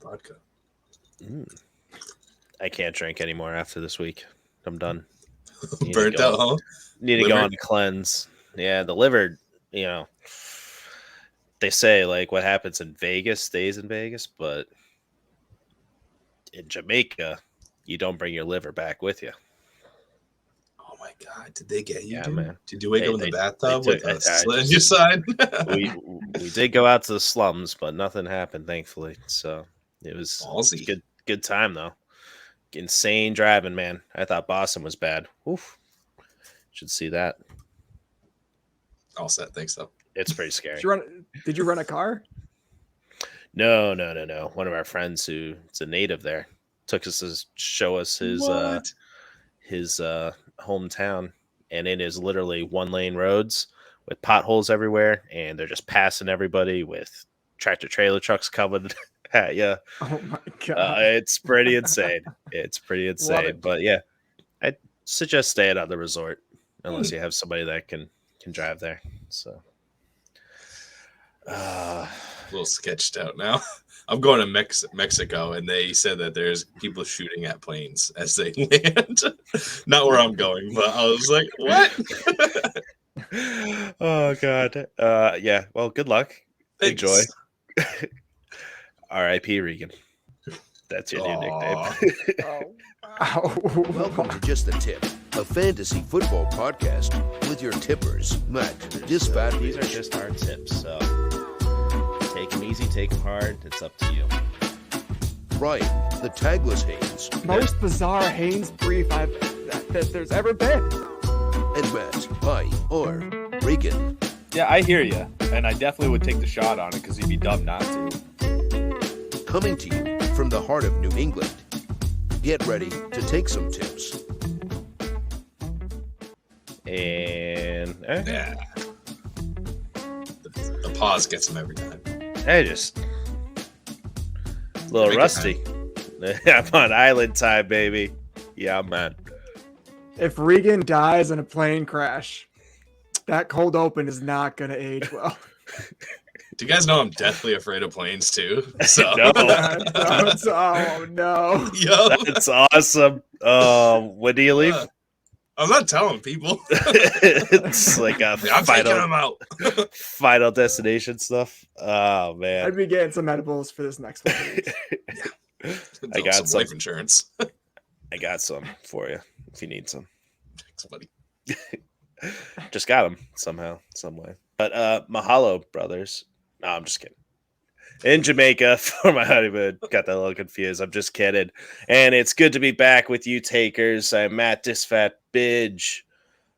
Vodka. I can't drink anymore after this week. I'm done. Burnt out, huh? Need to go on a cleanse. Yeah, the liver, they say like what happens in Vegas stays in Vegas, but in Jamaica, you don't bring your liver back with you. Oh my God! Did they get you, yeah, dude? Man. Did you wake up in the bathtub with a slit on just, your side? we did go out to the slums, but nothing happened, thankfully. So it was good time though. Insane driving, man. I thought Boston was bad. Oof. Should see that. All set, thanks though. It's pretty scary. Did you rent a car? No. One of our friends who's a native there took us to show us his hometown, and it is literally 1-lane roads with potholes everywhere, and they're just passing everybody with tractor trailer trucks coming at you. Oh my God! It's pretty insane. But yeah, I suggest staying at the resort unless you have somebody that can drive there. So. A little sketched out now. I'm going to Mexico, and they said that there's people shooting at planes as they land. Not where I'm going, but I was like, what? Oh God. Yeah. Well, good luck. Thanks. Enjoy. R.I.P. Regan. That's your new nickname. Welcome to Just the Tip, a fantasy football podcast with your tippers, Matt, Dispatch. These are just our tips, so take them easy, take them hard. It's up to you. Ryan, the tagless Haynes. Most bizarre Haynes brief that there's ever been. And Matt, hi, or Regan. Yeah, I hear you, and I definitely would take the shot on it because you'd be dumb not to. Coming to you from the heart of New England. Get ready to take some tips. And yeah, the pause gets him every time. I just a little rusty. I'm on island time, baby. Yeah, man. If Regan dies in a plane crash, that cold open is not going to age well. Do you guys know I'm deathly afraid of planes too? So. No. Oh no! Yo, that's awesome. When do you leave? I'm not telling people. It's like a final destination stuff. Oh man, I'd be getting some edibles for this next one. I got some life insurance. I got some for you if you need some. Thanks, buddy. Just got them somehow, some way. But mahalo, brothers. No, I'm just kidding. In Jamaica for my honeymoon. Got that a little confused. I'm just kidding. And it's good to be back with you takers. I'm Matt Disfat Bidge.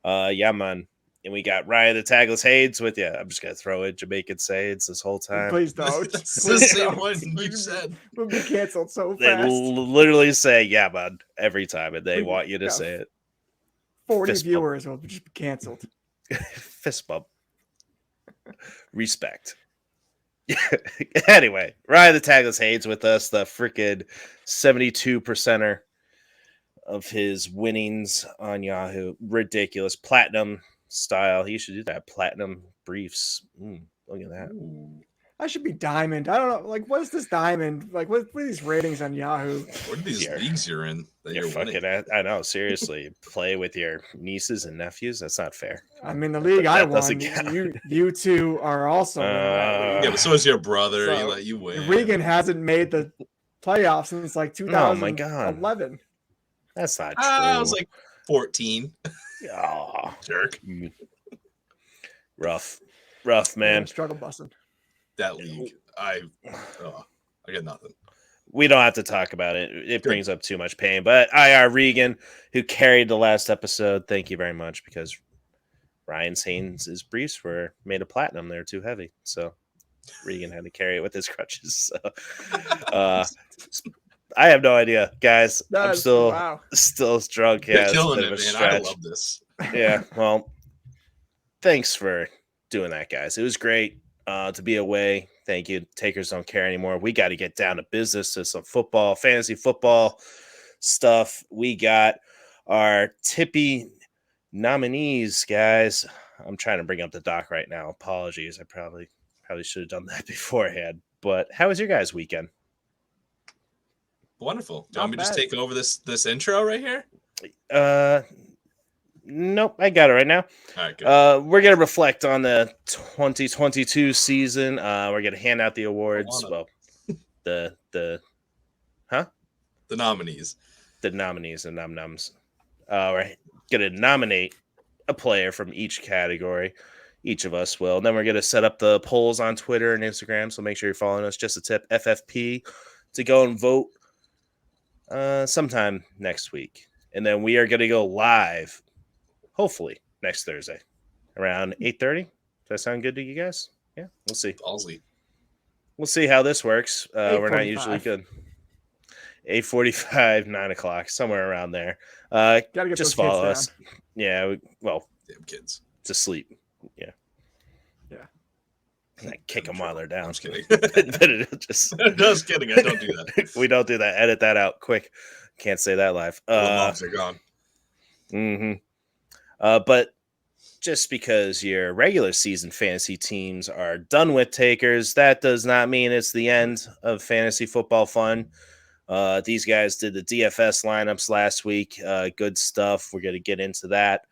Yeah, man. And we got Ryan the Tagless Haynes with you. I'm just going to throw in Jamaican Sayings this whole time. Please don't. That's the same one you said. We'll be canceled so fast. They literally say, yeah, man, every time. And they want you to say it. 40 viewers will just be canceled. Fist bump. Respect. Anyway, Ryan the Tagless Haynes with us, the freaking 72%er of his winnings on Yahoo. Ridiculous. Platinum style. He should do that. Platinum briefs. Look at that. Ooh. I should be diamond. I don't know. Like, what is this diamond? Like, what are these ratings on Yahoo? What are these leagues you're in? You're fucking I know. Seriously. Play with your nieces and nephews? That's not fair. I mean, the league I won, you two are also in that league. Yeah, but so is your brother. So, he let you win. Regan hasn't made the playoffs since like 2011. Oh, my God. That's not true. I was like 14. Oh, jerk. Rough, man. Struggle busting. That league, I got nothing. We don't have to talk about it. It brings up too much pain. But IR Regan, who carried the last episode, thank you very much, because Ryan Haynes' briefs were made of platinum. They're too heavy. So Regan had to carry it with his crutches. So I have no idea, guys. I'm still drunk. Yeah, you're killing it, man. I love this. Yeah, well, thanks for doing that, guys. It was great to be away. Thank you. Takers don't care anymore. We got to get down to business, to some football, fantasy football stuff. We got our Tippee nominees, guys. I'm trying to bring up the doc right now. Apologies. I probably should have done that beforehand. But how was your guys' weekend? Wonderful. Do you Not want me to just bad. take over this intro right here? Nope, I got it right now. All right, good. We're gonna reflect on the 2022 season. We're gonna hand out the awards. wanna. Well, the The nominees. the nominees and nom-noms. We're gonna nominate a player from each category. Each of us will. And then we're gonna set up the polls on Twitter and Instagram. So make sure you're following us. Just a tip, FFP, to go and vote sometime next week. And then we are gonna go live, hopefully next Thursday, around 8:30. Does that sound good to you guys? Yeah, we'll see. Ballsy. We'll see how this works. We're not 8:45. usually good. 8:45, 9 o'clock, somewhere around there. Gotta get Just those follow kids us. Yeah, well, Damn kids. to sleep. Yeah. Yeah. Kick them while they're down. I'm just kidding. Just, Just kidding. I don't do that. we don't do that. Edit that out quick. Can't say that live. The moms are gone. But just because your regular season fantasy teams are done with takers, that does not mean it's the end of fantasy football fun. These guys did the DFS lineups last week. Good stuff. We're going to get into that.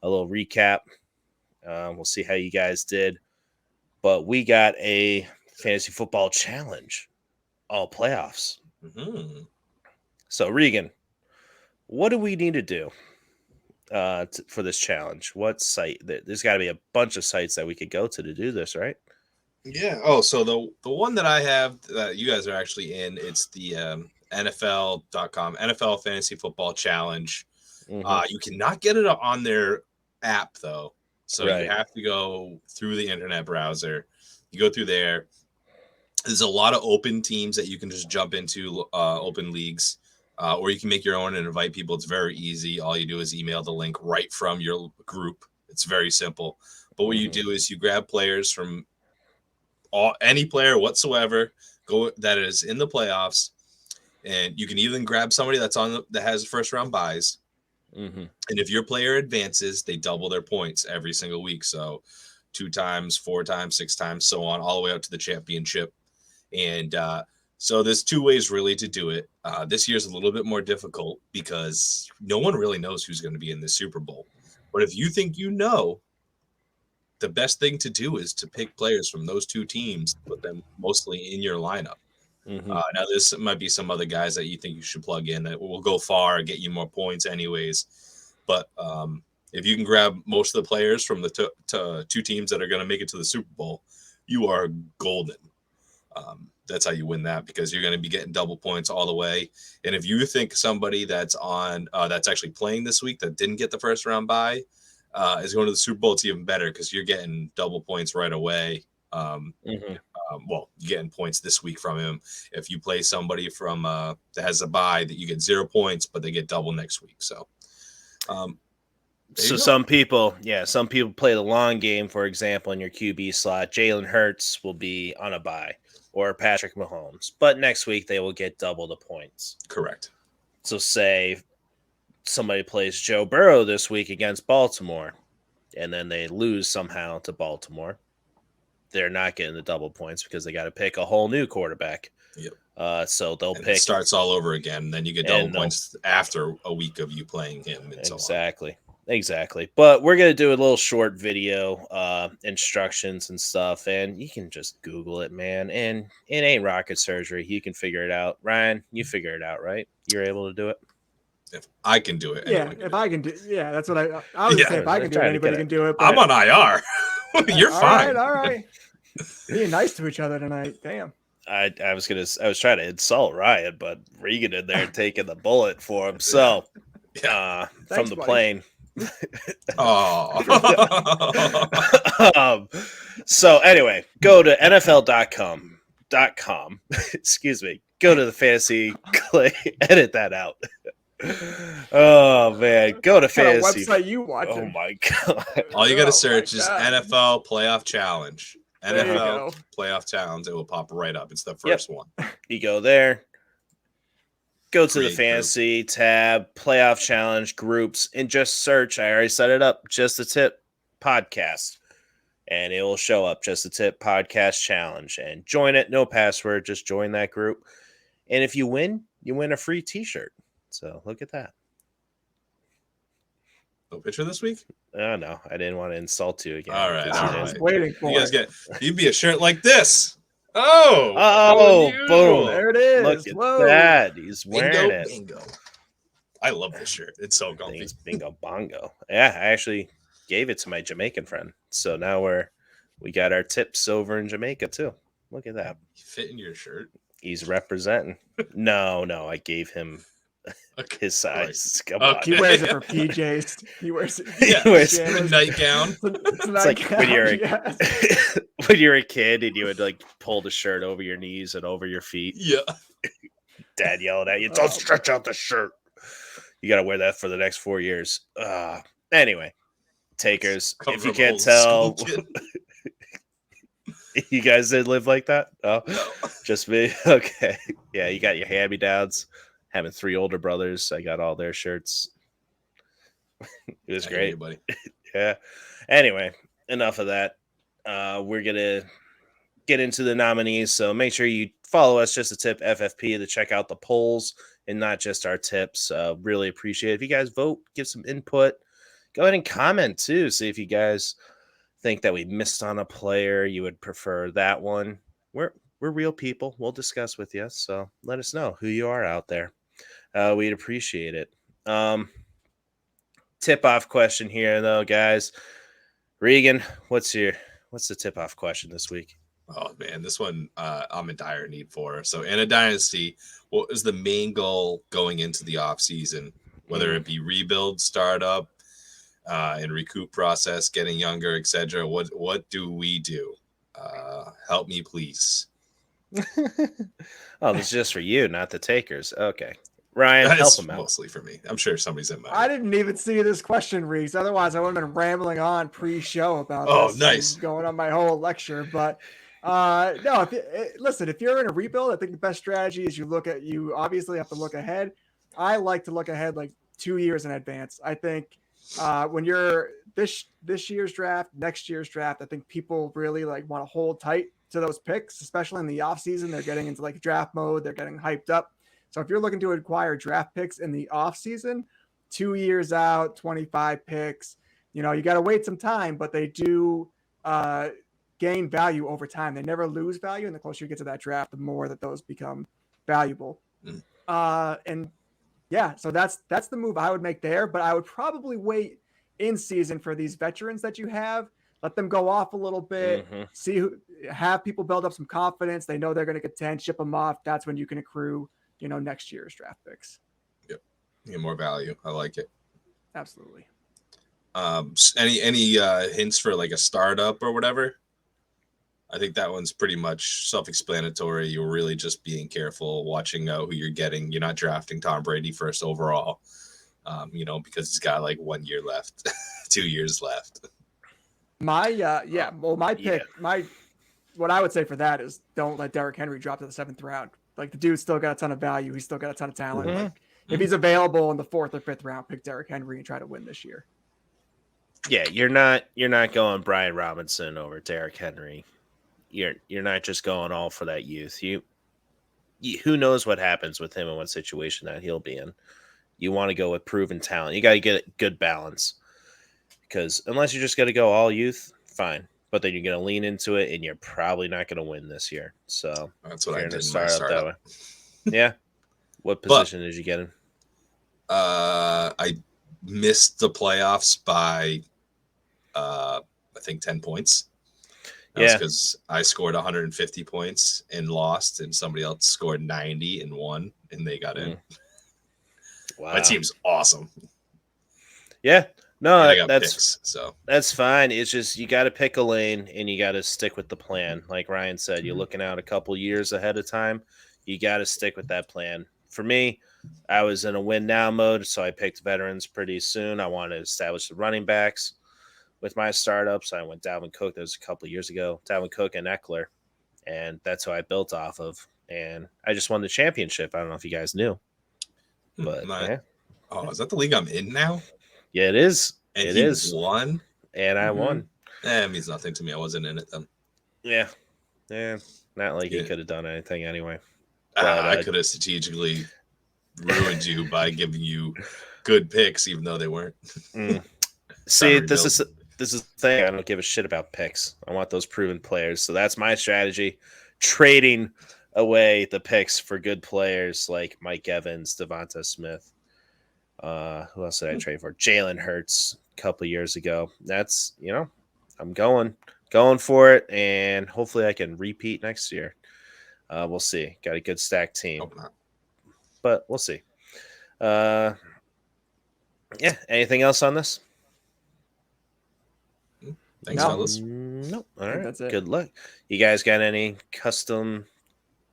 A little recap. We'll see how you guys did. But we got a fantasy football challenge, all playoffs. Mm-hmm. So, Regan, what do we need to do for this challenge? What site? There's got to be a bunch of sites that we could go to do this, right? Yeah. Oh, so the one that I have that you guys are actually in, it's the NFL.com, NFL Fantasy Football Challenge. Mhm. You cannot get it on their app, though. So Right. you have to go through the internet browser. You go through there. There's a lot of open teams that you can just jump into, open leagues, or you can make your own and invite people. It's very easy. All you do is email the link right from your group. It's very simple. But what you do is you grab players from any player whatsoever that is in the playoffs, and you can even grab somebody that has first round buys. Mhm. And if your player advances, they double their points every single week. So 2 times, 4 times, 6 times, so on, all the way up to the championship. And so there's 2 ways really to do it. This year's a little bit more difficult because no one really knows who's going to be in the Super Bowl. But if you think you know, the best thing to do is to pick players from those 2 teams, put them mostly in your lineup. Mhm. Now, this might be some other guys that you think you should plug in that will go far and get you more points anyways. But if you can grab most of the players from the 2 teams that are going to make it to the Super Bowl, you are golden. That's how you win that, because you're going to be getting double points all the way. And if you think somebody that's that's actually playing this week that didn't get the first round bye is going to the Super Bowl, it's even better because you're getting double points right away. Mhm. You're getting points this week from him. If you play somebody from that has a bye, that you get 0 points, but they get double next week. So, So some people play the long game. For example, in your QB slot, Jalen Hurts will be on a bye, or Patrick Mahomes. But next week they will get double the points. correct. So say somebody plays Joe Burrow this week against Baltimore, and then they lose somehow to Baltimore. They're not getting the double points because they got to pick a whole new quarterback. Yep. So they'll And pick. it starts all over again. Then you get double points after a week of you playing him. And Exactly. But we're going to do a little short video, instructions and stuff, and you can just Google it, man. And it ain't rocket surgery. You can figure it out. Ryan, you figure it out, right? You're able to do it? If I can do it, Yeah, anyone can if do I it. can do, yeah, that's what I was gonna say. If I can do it, Trying to anybody get can do it. I'm but- on IR. You're all fine. All right. Being nice to each other tonight. Damn. I was trying to insult Ryan, but Regan in there taking the bullet for him. So from Thanks, the buddy. plane. Oh. So anyway, go to NFL.com. Excuse me. Go to the fantasy click. Edit that out. Oh man, go to What kind of fantasy. website you watching? Oh my god. All you got Oh, to search my is God. NFL Playoff Challenge. There you NFL go. Playoff Challenge. It will pop right up. It's the first one. You go there. Go to the Create group. fantasy tab, playoff challenge groups, and just search. I already set it up. Just a Tip podcast. And it will show up. Just a Tip podcast challenge. And join it. No password. Just join that group. And if you win, you win a free T-shirt. So look at that. No picture this week? Oh no, I didn't want to insult you again. All right, because all you I right. was didn't- waiting for You guys it. you'd be a shirt like this. Oh, Oh, how boom. There it is. Look at Whoa. that. He's wearing Bingo, it. bingo. I love this shirt. It's so I think comfy. it's bingo bongo. Yeah, I actually gave it to my Jamaican friend. So now we got our tips over in Jamaica too. Look at that. Fit in your shirt. He's representing. No, I gave him Okay. his size. Come Okay. He wears it for PJs. He wears it. Yeah, He wears pajamas. nightgown. It's It's like when you're a, yes. when you're a kid and you would like pull the shirt over your knees and over your feet. Yeah. Dad yelling at you, Oh. "Don't stretch out the shirt." You got to wear that for the next 4 years. Anyway, takers, Come if you from can't old tell, school kid. you guys did live like that? Oh, No. just me. Okay, yeah, you got your hand-me-downs. Having 3 older brothers, I got all their shirts. It was I hear great. you, buddy. Yeah. Anyway, enough of that. We're gonna get into the nominees. So make sure you follow us, just a tip FFP, to check out the polls and not just our tips. Really appreciate it. If you guys vote, give some input. Go ahead and comment too. See if you guys think that we missed on a player. You would prefer that one. We're real people. We'll discuss with you. So let us know who you are out there. We'd appreciate it. Tip off question here though, guys. Regan, what's the tip off question this week? Oh man, this one I'm in dire need for. So in a dynasty, what is the main goal going into the off season? Whether it be rebuild, startup, and recoup process, getting younger, etc. What do we do? Help me, please. Oh, this is just for you, not the takers. Okay, Ryan, help That's him out. mostly for me. I'm sure somebody's in my. I didn't even see this question, Reese. Otherwise, I would have been rambling on pre-show about Oh, this. nice. And going on my whole lecture. But no, listen, if you're in a rebuild, I think the best strategy is you obviously have to look ahead. I like to look ahead like 2 years in advance. I think when you're this year's draft, next year's draft, I think people really like want to hold tight to those picks, especially in the offseason. They're getting into like draft mode. They're getting hyped up. So if you're looking to acquire draft picks in the offseason, 2 years out, 25 picks, you got to wait some time, but they do gain value over time. They never lose value. And the closer you get to that draft, the more that those become valuable. And yeah, so that's the move I would make there, but I would probably wait in season for these veterans that you have. Let them go off a little bit, have people build up some confidence. They know they're going to contend, ship them off. That's when you can accrue, next year's draft picks. Yep. Get more value. I like it. Absolutely. Any hints for like a startup or whatever? I think that one's pretty much self-explanatory. You're really just being careful, watching out who you're getting. You're not drafting Tom Brady first overall, because he's got like 1 year left, 2 years left. My pick, what I would say for that is don't let Derrick Henry drop to the 7th round. Like the dude's still got a ton of value. He's still got a ton of talent. Mm-hmm. Like, if he's available in the 4th or 5th round, pick Derrick Henry and try to win this year. Yeah, you're not going Brian Robinson over Derrick Henry. You're not just going all for that youth. You who knows what happens with him and what situation that he'll be in. You want to go with proven talent. You got to get good balance, because unless you're just going to go all youth, fine. But then you're going to lean into it, and you're probably not going to win this year. So That's what I you're did gonna in my start out that way. startup. Yeah. What position did you get in? I missed the playoffs by, I think 10 points. That's because I scored 150 points and lost, and somebody else scored 90 and won, and they got in. Wow. My team's awesome. Yeah. No, And I got that's picks, so that's fine. It's just you got to pick a lane and you got to stick with the plan. Like Ryan said, you're looking out a couple years ahead of time. You got to stick with that plan. For me, I was in a win now mode, so I picked veterans pretty soon. I wanted to establish the running backs with my startups. I went Dalvin Cook. That was a couple years ago. Dalvin Cook and Ekeler, and that's who I built off of. And I just won the championship. I don't know if you guys knew, but yeah. Oh, is that the league I'm in now? Yeah, it is. And It he is. won? And I won. It means nothing to me. I wasn't in it then. Yeah. Yeah. Not like he Yeah. could have done anything anyway. I But, could have strategically ruined you by giving you good picks, even though they weren't. See, Sorry, this is the thing. I don't give a shit about picks. I want those proven players. So that's my strategy. Trading away the picks for good players like Mike Evans, Devonta Smith. Who else did I trade for? Jalen Hurts a couple years ago. That's, I'm going for it, and hopefully I can repeat next year. We'll see. Got a good stacked team. Hope not. But we'll see. Yeah. Anything else on this? Thanks, No. fellas. Nope. All I think right. that's it. Good luck. You guys got any custom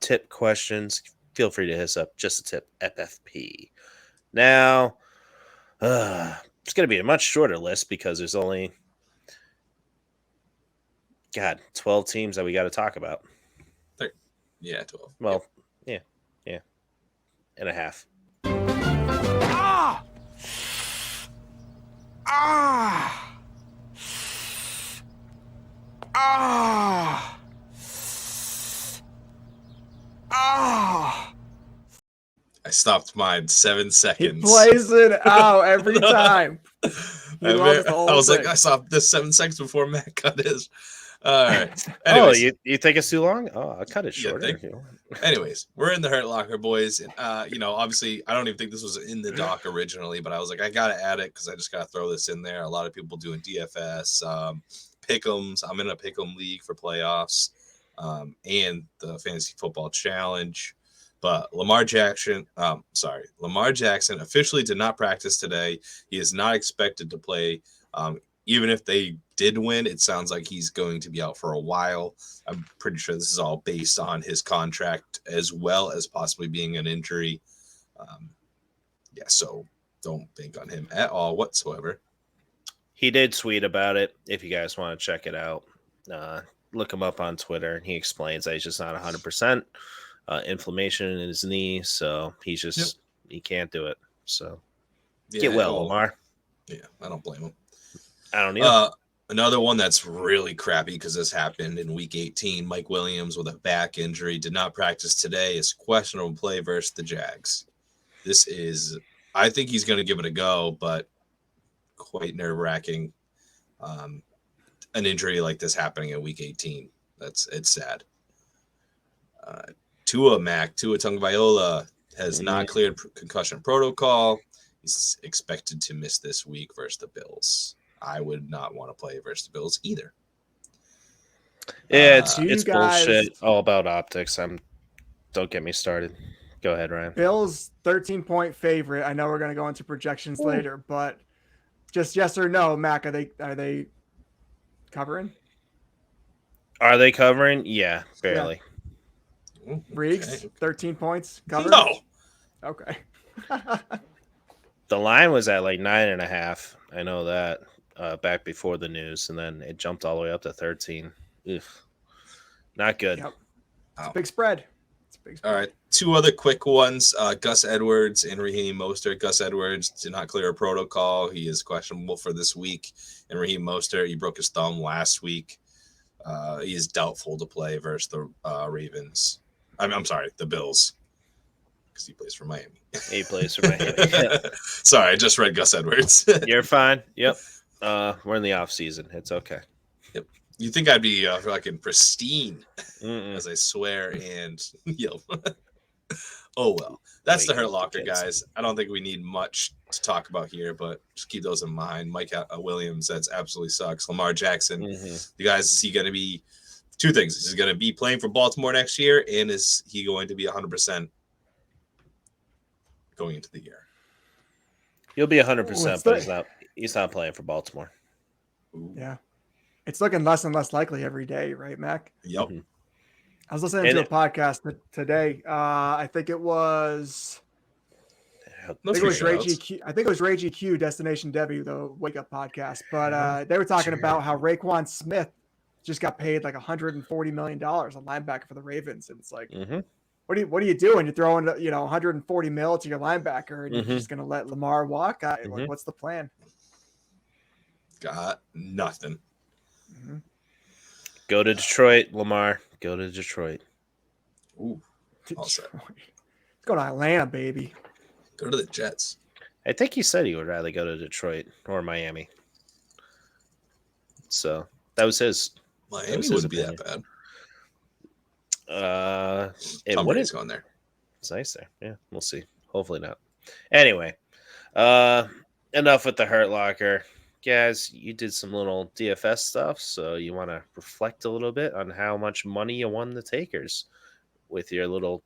tip questions? Feel free to hit us up. Just a tip, FFP. Now, it's going to be a much shorter list because there's only, 12 teams that we got to talk about. Yeah, 12. Well, yeah, and a half. I stopped mine 7 He seconds. plays it out every time. He loves the whole I was like, thing. I stopped this 7 seconds before Matt cut his. All right. Oh, Anyways, you think it's too long? Oh, I'll cut it You shorter. think? if you want. anyways, we're in the Hurt Locker, boys. And, obviously, I don't even think this was in the doc originally, but I was like, I got to add it because I just got to throw this in there. A lot of people doing DFS, pick'ems. I'm in a pick'em league for playoffs and the Fantasy Football Challenge. But Lamar Jackson officially did not practice today. He is not expected to play. Even if they did win, it sounds like he's going to be out for a while. I'm pretty sure this is all based on his contract as well as possibly being an injury. So don't bank on him at all whatsoever. He did tweet about it. If you guys want to check it out, look him up on Twitter. And he explains that he's just not 100%. Inflammation in his knee, so he's just he can't do it. So get well, Lamar. Yeah, I don't blame him. I don't either. Another one that's really crappy because this happened in week 18. Mike Williams with a back injury did not practice today. Is questionable play versus the Jags. I think he's going to give it a go, but quite nerve-wracking. An injury like this happening in week 18. It's sad. Tua Tagovailoa has not cleared concussion protocol. He's expected to miss this week versus the Bills. I would not want to play versus the Bills either. Yeah, Do you it's guys- bullshit. All about optics. Don't get me started. Go ahead, Ryan. Bills 13-point favorite. I know we're going to go into projections later, but just yes or no, Mac, are they covering? Are they covering? Yeah, barely. Reegs, Okay. 13 points covered? No. Okay. The line was at like 9.5. I know that back before the news, and then it jumped all the way up to 13. Ugh. Not good. Yep. It's a big spread. All right. 2 other quick ones. Gus Edwards and Raheem Mostert. Gus Edwards did not clear a protocol. He is questionable for this week. And Raheem Mostert, he broke his thumb last week. He is doubtful to play versus the Ravens. I'm sorry, the Bills. Because he plays for Miami. He plays for Miami. Sorry, I just read Gus Edwards. You're fine. Yep. We're in the off season. It's okay. Yep. You think I'd be fucking pristine Mm-mm. as I swear and yell. Oh, well. That's the Hurt Locker, guys. I don't think we need much to talk about here, but just keep those in mind. Mike Williams, that's absolutely sucks. Lamar Jackson, you guys, is he going to be two things? Is he going to be playing for Baltimore next year? And is he going to be 100% going into the year? He'll be 100%, but he's not playing for Baltimore. Ooh. Yeah. It's looking less and less likely every day, right, Mac? Yep. Mm-hmm. I was listening to a podcast today. I think it was Ray GQ. I think it was Ray GQ, Destination Debbie, the Wake Up podcast. But they were talking about how Raekwon Smith just got paid like $140 million on linebacker for the Ravens, and it's like, what are you doing? You're throwing $140 million to your linebacker, and you're just going to let Lamar walk? Like, what's the plan? Got nothing. Go to Detroit, Lamar. Go to Detroit. Ooh. All set. Let's go to Atlanta, baby. Go to the Jets. I think he said he would rather go to Detroit or Miami. So that was his. Miami wouldn't be that bad. It Tom Brady's wouldn't. going there. It's nice there. Yeah, we'll see. Hopefully not. Anyway, enough with the Hurt Locker. Guys, you did some little DFS stuff, so you want to reflect a little bit on how much money you won the takers with your little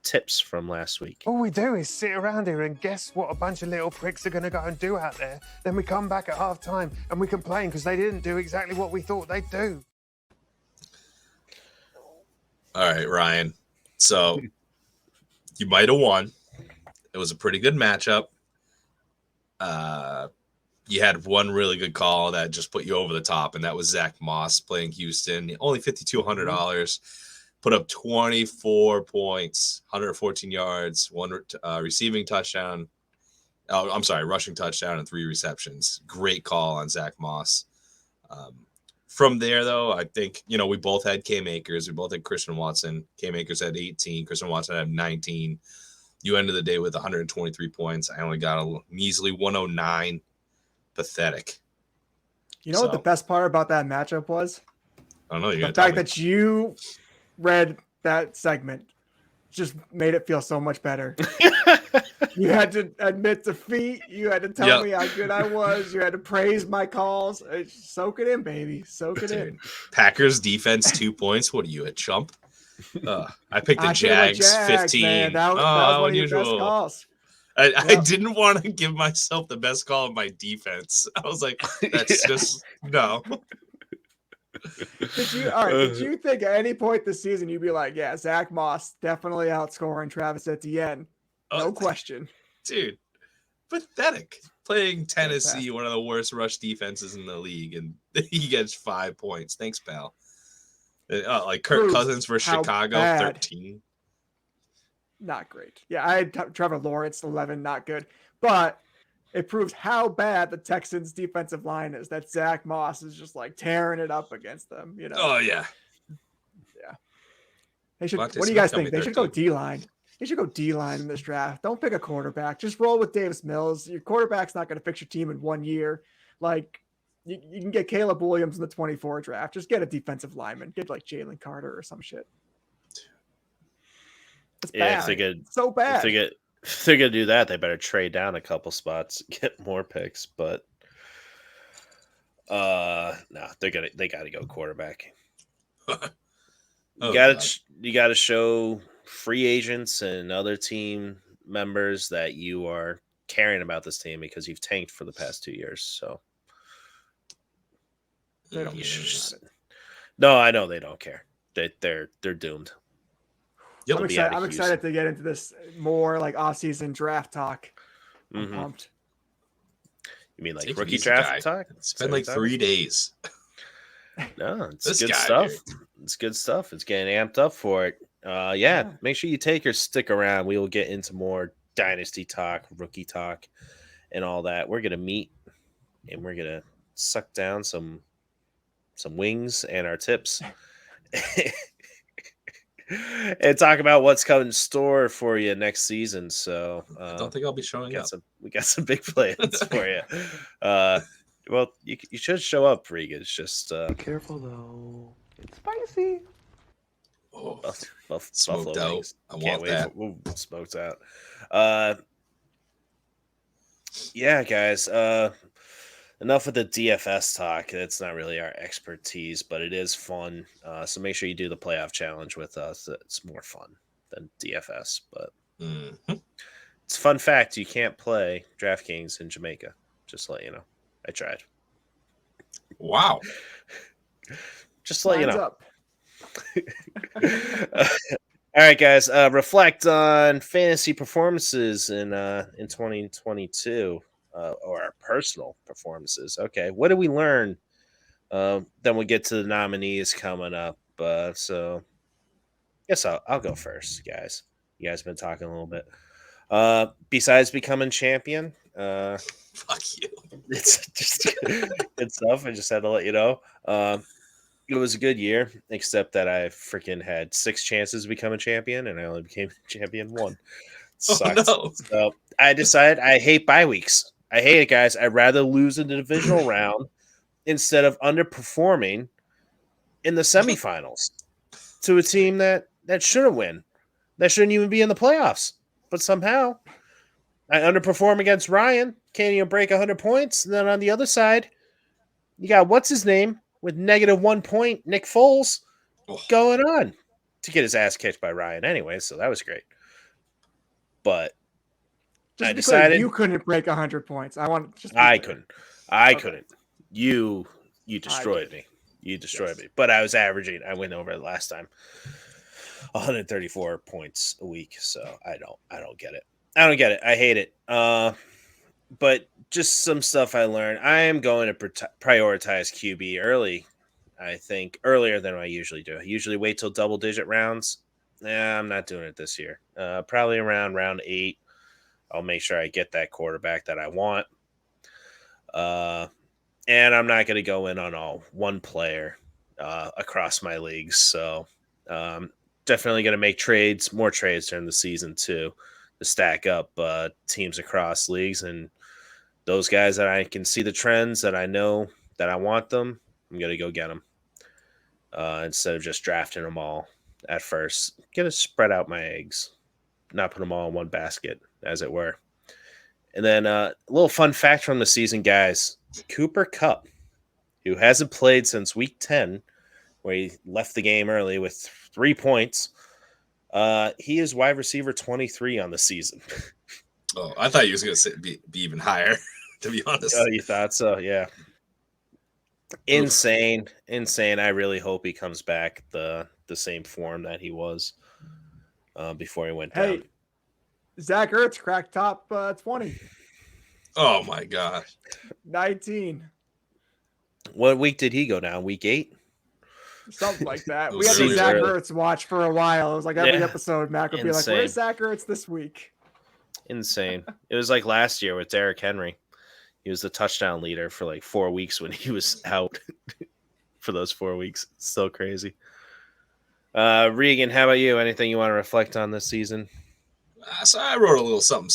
tips from last week. All we do is sit around here and guess what a bunch of little pricks are going to go and do out there. Then we come back at half time and we complain because they didn't do exactly what we thought they'd do. All right, Ryan. So you might have won. It was a pretty good matchup. You had one really good call that just put you over the top, and that was Zach Moss playing Houston. Only $5,200. Put up 24 points, 114 yards, one receiving touchdown. Oh, I'm sorry, rushing touchdown and 3 receptions. Great call on Zach Moss. From there, though, I think, we both had K-Makers. We both had Christian Watson. K-Makers had 18. Christian Watson had 19. You ended the day with 123 points. I only got a measly 109. Pathetic. You know what the best part about that matchup was? I don't know. The fact that you read that segment just made it feel so much better. You had to admit defeat. You had to tell me how good I was. You had to praise my calls. Soak it in, baby. Soak it in. Packers defense 2 points. What are you, a chump? I picked the Jags 15. Man. That was one of your best calls. I didn't want to give myself the best call of my defense. I was like, that's just no. Did you think at any point this season you'd be like, yeah, Zach Moss definitely outscoring Travis Etienne? No question. Dude, pathetic. Playing Tennessee, one of the worst rush defenses in the league, and he gets 5 points. Thanks, pal. Like Kirk Cousins for Chicago, 13. Not great. Yeah, I had Trevor Lawrence, 11, not good. But it proves how bad the Texans' defensive line is, that Zach Moss is just like tearing it up against them. Oh, yeah. Yeah. They should. What do you guys think? They should go D-line. They should go D-line in this draft. Don't pick a quarterback. Just roll with Davis Mills. Your quarterback's not going to fix your team in 1 year. Like, you can get Caleb Williams in the 24 draft. Just get a defensive lineman. Get like Jalen Carter or some shit. It's bad. If they get so bad. If they're gonna do that, they better trade down a couple spots, get more picks. But no, they gotta go quarterback. You gotta show free agents and other team members that you are caring about this team because you've tanked for the past 2 years. So they don't no, I know they don't care. They're doomed. Yep. I'm excited to get into this more like off-season draft talk. I'm pumped. You mean like rookie draft talk? It's been like 3 days. No, it's good stuff. Dude. It's good stuff. It's getting amped up for it. Yeah, make sure you stick around. We will get into more dynasty talk, rookie talk, and all that. We're gonna meet and we're gonna suck down some wings and our tips. And talk about what's coming in store for you next season. So I don't think I'll be showing up. We got some big plans for you. Well, you should show up, Regan. It's just careful though. It's spicy. Oh, smoked out. Wings. I want that. Ooh, smoked out. Yeah, guys. Enough with the DFS talk. It's not really our expertise, but it is fun. So make sure you do the playoff challenge with us. It's more fun than DFS. But it's a fun fact. You can't play DraftKings in Jamaica. Just to let you know. I tried. Wow. Just to let you know. All right, guys. Reflect on fantasy performances in 2022. Or our personal performances. Okay, what did we learn? Then we'll get to the nominees coming up. So, guess I'll go first, guys. You guys been talking a little bit. Besides becoming champion, fuck you. It's just good stuff. I just had to let you know. It was a good year, except that I freaking had 6 chances to become a champion, and I only became champion 1. Sucks. no. So I decided I hate bye weeks. I hate it, guys. I'd rather lose in the divisional round instead of underperforming in the semifinals to a team that shouldn't win, that shouldn't even be in the playoffs. But somehow I underperform against Ryan, can't even break 100 points. And then on the other side, you got what's his name with -1 point, Nick Foles, going on to get his ass kicked by Ryan anyway. So that was great. But Just I because decided you couldn't break 100 points. I couldn't. I Okay. couldn't. You destroyed me. You destroyed me. But I was averaging. I went over it last time. 134 points a week. So I don't get it. I don't get it. I hate it. But just some stuff I learned. I am going to prioritize QB early. I think earlier than I usually do. I usually wait till double-digit rounds. I'm not doing it this year. Probably around round 8. I'll make sure I get that quarterback that I want. And I'm not going to go in on all one player across my leagues. So definitely going to make more trades during the season too, to stack up teams across leagues. And those guys that I can see the trends that I know that I want them, I'm going to go get them instead of just drafting them all at first. Going to spread out my eggs, not put them all in one basket, as it were. And then a little fun fact from the season, guys. Cooper Kupp, who hasn't played since week 10, where he left the game early with 3 points, he is wide receiver 23 on the season. Oh, I thought he was going to be even higher, to be honest. Oh, you thought so? Yeah. Insane. I really hope he comes back the same form that he was before he went down. Hey, Zach Ertz cracked top 20. Oh, my gosh. 19. What week did he go down? Week 8? Something like that. It We had the was Zach early. Ertz watch for a while. It was like every episode, Mac would be like, Insane. where's Zach Ertz this week? Insane. It was like last year with Derrick Henry. He was the touchdown leader for like 4 weeks when he was out for those 4 weeks. It's so crazy. Regan, how about you? Anything you want to reflect on this season? So I wrote a little something.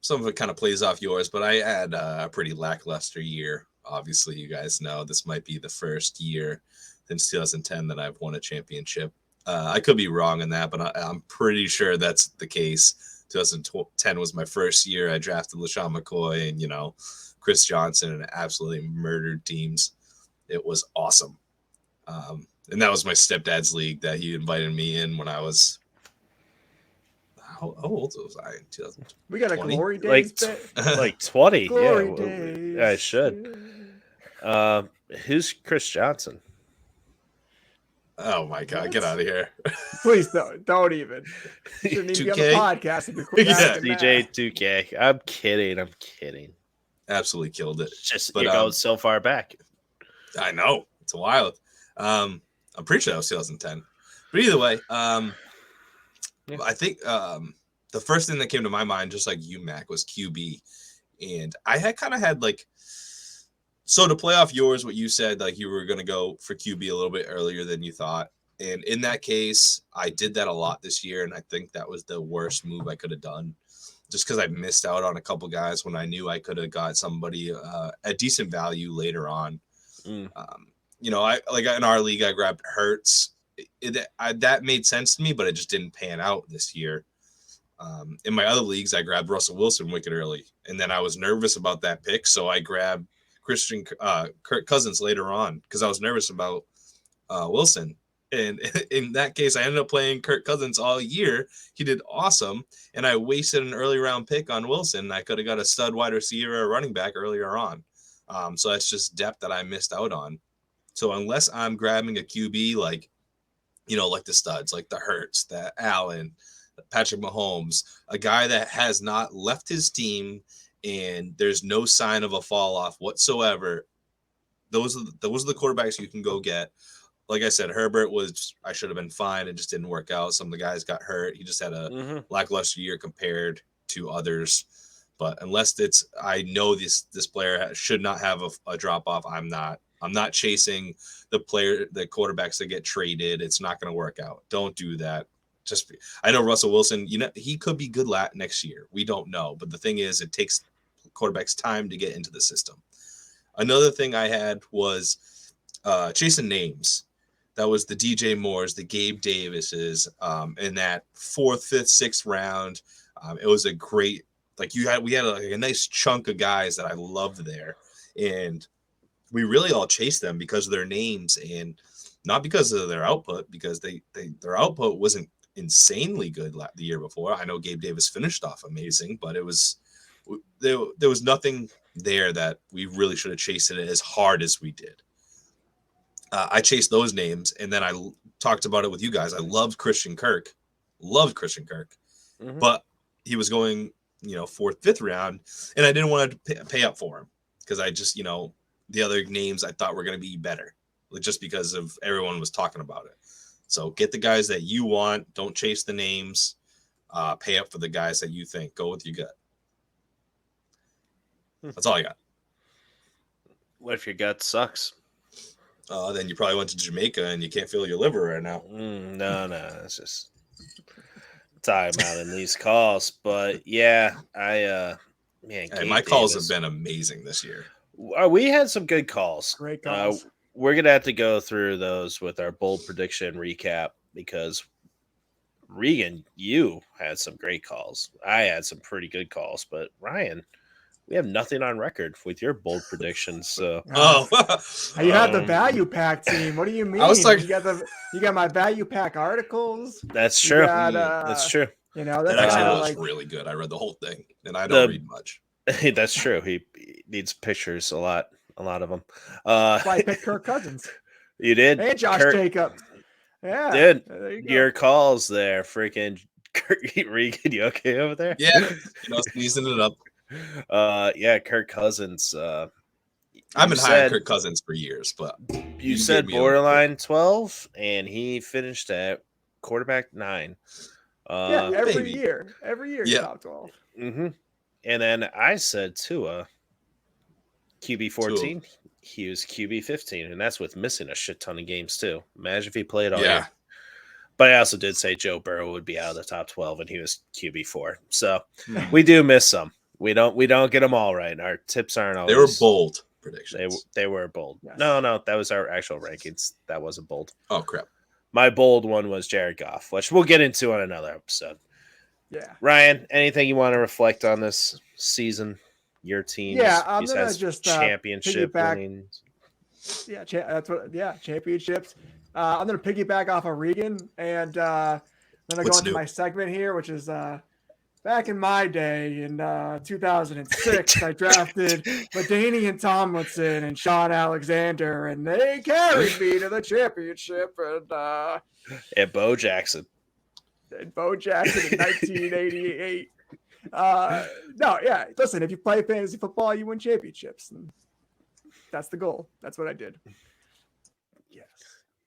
Some of it kind of plays off yours, but I had a pretty lackluster year. Obviously, you guys know this might be the first year since 2010 that I've won a championship. I could be wrong in that, but I'm pretty sure that's the case. 2010 was my first year. I drafted LaShawn McCoy and, Chris Johnson and absolutely murdered teams. It was awesome. And that was my stepdad's league that he invited me in when I was how old was I in 2020? We got a glory days bit. Like 20. Glory Yeah, days. I should. Who's Chris Johnson? Oh my God, get out of here. Please don't even. Shouldn't even be on the 2K? podcast if you're Yeah. DJ 2K. I'm kidding. Absolutely killed it. Just But, it goes so far back. I know. It's wild. I'm pretty sure that was 2010. But either way, I think the first thing that came to my mind, just like you, Mac, was QB. And I had so to play off yours, what you said, like you were going to go for QB a little bit earlier than you thought. And in that case, I did that a lot this year. And I think that was the worst move I could have done just because I missed out on a couple guys when I knew I could have got somebody at decent value later on. I like in our league, I grabbed Hurts. That made sense to me, but it just didn't pan out this year. In my other leagues, I grabbed Russell Wilson wicked early, and then I was nervous about that pick, so I grabbed Kirk Cousins later on because I was nervous about Wilson. And in that case, I ended up playing Kirk Cousins all year. He did awesome, and I wasted an early round pick on Wilson. I could have got a stud wide receiver or running back earlier on. So that's just depth that I missed out on. So unless I'm grabbing a QB like the studs, like the Hurts, the Allen, Patrick Mahomes, a guy that has not left his team and there's no sign of a fall off whatsoever, those are the quarterbacks you can go get. Like I said, Herbert I should have been fine. It just didn't work out. Some of the guys got hurt. He just had a lackluster year compared to others. But unless I know this player should not have a drop off, I'm not chasing the quarterbacks that get traded. It's not going to work out. Don't do that. I know Russell Wilson, he could be good next year. We don't know. But the thing is, it takes quarterbacks time to get into the system. Another thing I had was chasing names. That was the DJ Moores, the Gabe Davises, in that 4th, 5th, 6th round. It was a great, we had a nice chunk of guys that I loved there. And we really all chased them because of their names and not because of their output, because their output wasn't insanely good the year before. I know Gabe Davis finished off amazing, but there was nothing there that we really should have chased it as hard as we did. I chased those names, and then I talked about it with you guys. I loved Christian Kirk, but he was going, 4th, 5th round, and I didn't want to pay up for him because I just, the other names I thought were going to be better, just because of everyone was talking about it. So get the guys that you want. Don't chase the names. Pay up for the guys that you think. Go with your gut. That's all I got. What if your gut sucks? Then you probably went to Jamaica and you can't feel your liver right now. No, it's just time out in these calls. But yeah, my calls have been amazing this year. We had some good calls. Great calls. We're gonna have to go through those with our bold prediction recap because Regan, you had some great calls. I had some pretty good calls, but Ryan, we have nothing on record with your bold predictions. So, you have the value pack team. What do you mean? I was like, you got my value pack articles. That's true. That's true. That's actually was really good. I read the whole thing, and I don't read much. That's true. He needs pictures a lot of them. That's why I picked Kirk Cousins. You did, and Josh Jacobs. Yeah, dude. Your calls there, freaking Regan. You okay over there? Yeah, sneezing it up. Kirk Cousins. I've been high on Kirk Cousins for years, but you said borderline 12, and he finished at quarterback 9. Every year, top 12. Mm-hmm. And then I said Tua, QB 14. He was QB 15, and that's with missing a shit ton of games too. Imagine if he played all year. But I also did say Joe Burrow would be out of the top 12, and he was QB 4. So we do miss some. We don't get them all right. Our tips aren't always. They were bold predictions. They were bold. Yes. No, that was our actual rankings. That wasn't bold. Oh crap! My bold one was Jared Goff, which we'll get into on another episode. Yeah. Ryan, anything you want to reflect on this season? Your team? Yeah, I'm gonna just championship winnings. Yeah, championships. I'm gonna piggyback off of Regan, and then I go into my segment here, which is back in my day in 2006, I drafted LaDainian Tomlinson and Sean Alexander, and they carried me to the championship. And Bo Jackson. In 1988. Listen, if you play fantasy football, you win championships. And that's the goal. That's what I did. Yes.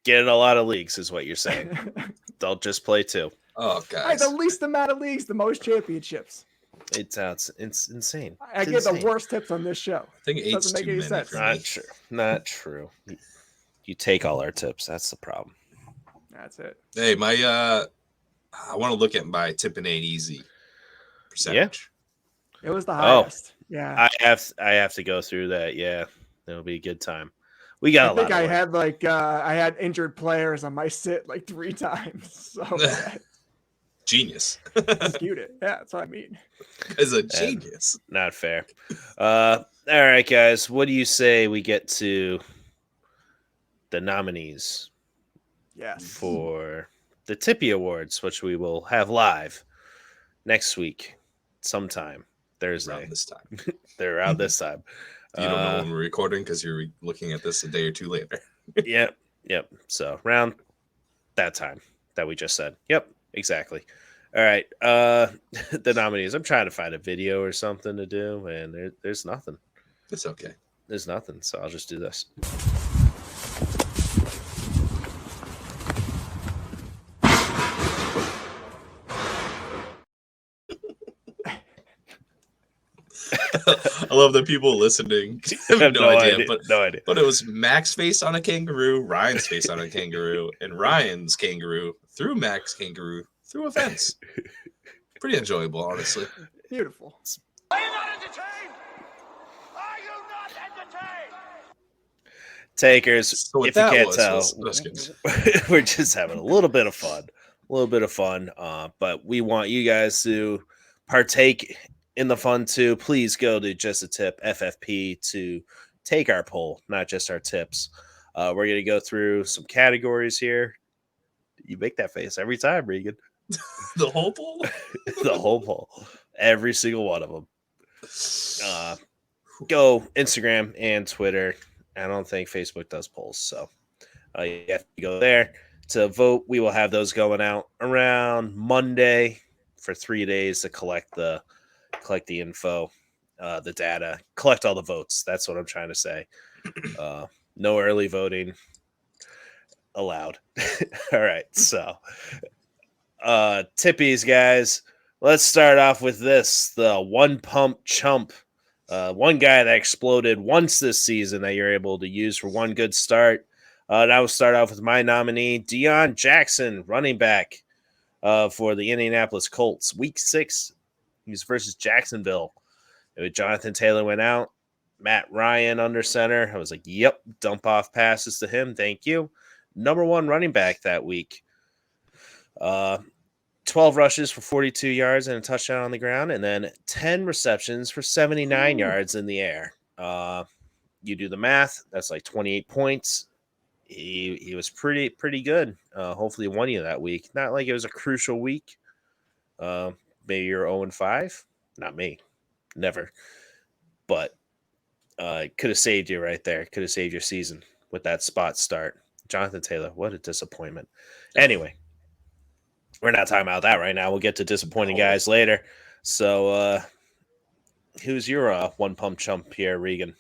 Get in a lot of leagues is what you're saying. Don't just play 2. Oh, guys. The least amount of leagues, the most championships. It's insane. I get the worst tips on this show. I think 8 doesn't make any sense. Not true. You take all our tips. That's the problem. That's it. Hey, I want to look at my Tippin easy percentage. Yeah. It was the highest. Yeah. I have to go through that. Yeah. It'll be a good time. We got I think I had I had injured players on my sit 3 times. So genius. Skewed it. Yeah, that's what I mean. As a genius. Not fair. All right, guys. What do you say we get to the nominees? Yes. For the Tippee Awards, which we will have live next week, sometime Thursday. Around this time. They're around this time. You don't know when we're recording because you're looking at this a day or two later. Yep. So around that time that we just said. Yep, exactly. All right. The nominees. I'm trying to find a video or something to do, and there's nothing. It's okay. There's nothing, so I'll just do this. I love the people listening. have no idea. But it was Mac's face on a kangaroo, Ryan's face on a kangaroo, and Ryan's kangaroo threw Mac's kangaroo through a fence. Pretty enjoyable, honestly. Beautiful. Are you not entertained? Are you not entertained? Takers, So what if you that can't was tell, that's good. we're just having a little bit of fun. But we want you guys to partake in the fun too. Please go to Just a Tip FFP to take our poll, not just our tips. We're going to go through some categories here. You make that face every time, Regan. The whole poll? The whole poll. Every single one of them. Go Instagram and Twitter. I don't think Facebook does polls, so you have to go there to vote. We will have those going out around Monday for 3 days to collect the info, the data, collect all the votes. That's what I'm trying to say. No early voting allowed. All right, so Tippees, guys. Let's start off with this: the one Pump Chump. One guy that exploded once this season that you're able to use for one good start. And I will start off with my nominee, Deion Jackson, running back for the Indianapolis Colts. Week 6, he was versus Jacksonville. Jonathan Taylor went out. Matt Ryan under center. I was like, yep, dump off passes to him. Thank you. Number 1 running back that week. 12 rushes for 42 yards and a touchdown on the ground, and then 10 receptions for 79 yards in the air. You do the math, that's like 28 points. He was pretty good. Hopefully won you that week. Not like it was a crucial week. Maybe you're 0-5. Not me. Never. But could have saved you right there. Could have saved your season with that spot start. Jonathan Taylor, what a disappointment. Anyway. We're not talking about that right now. We'll get to disappointing guys later. So, who's your one Pump Chump here, Regan?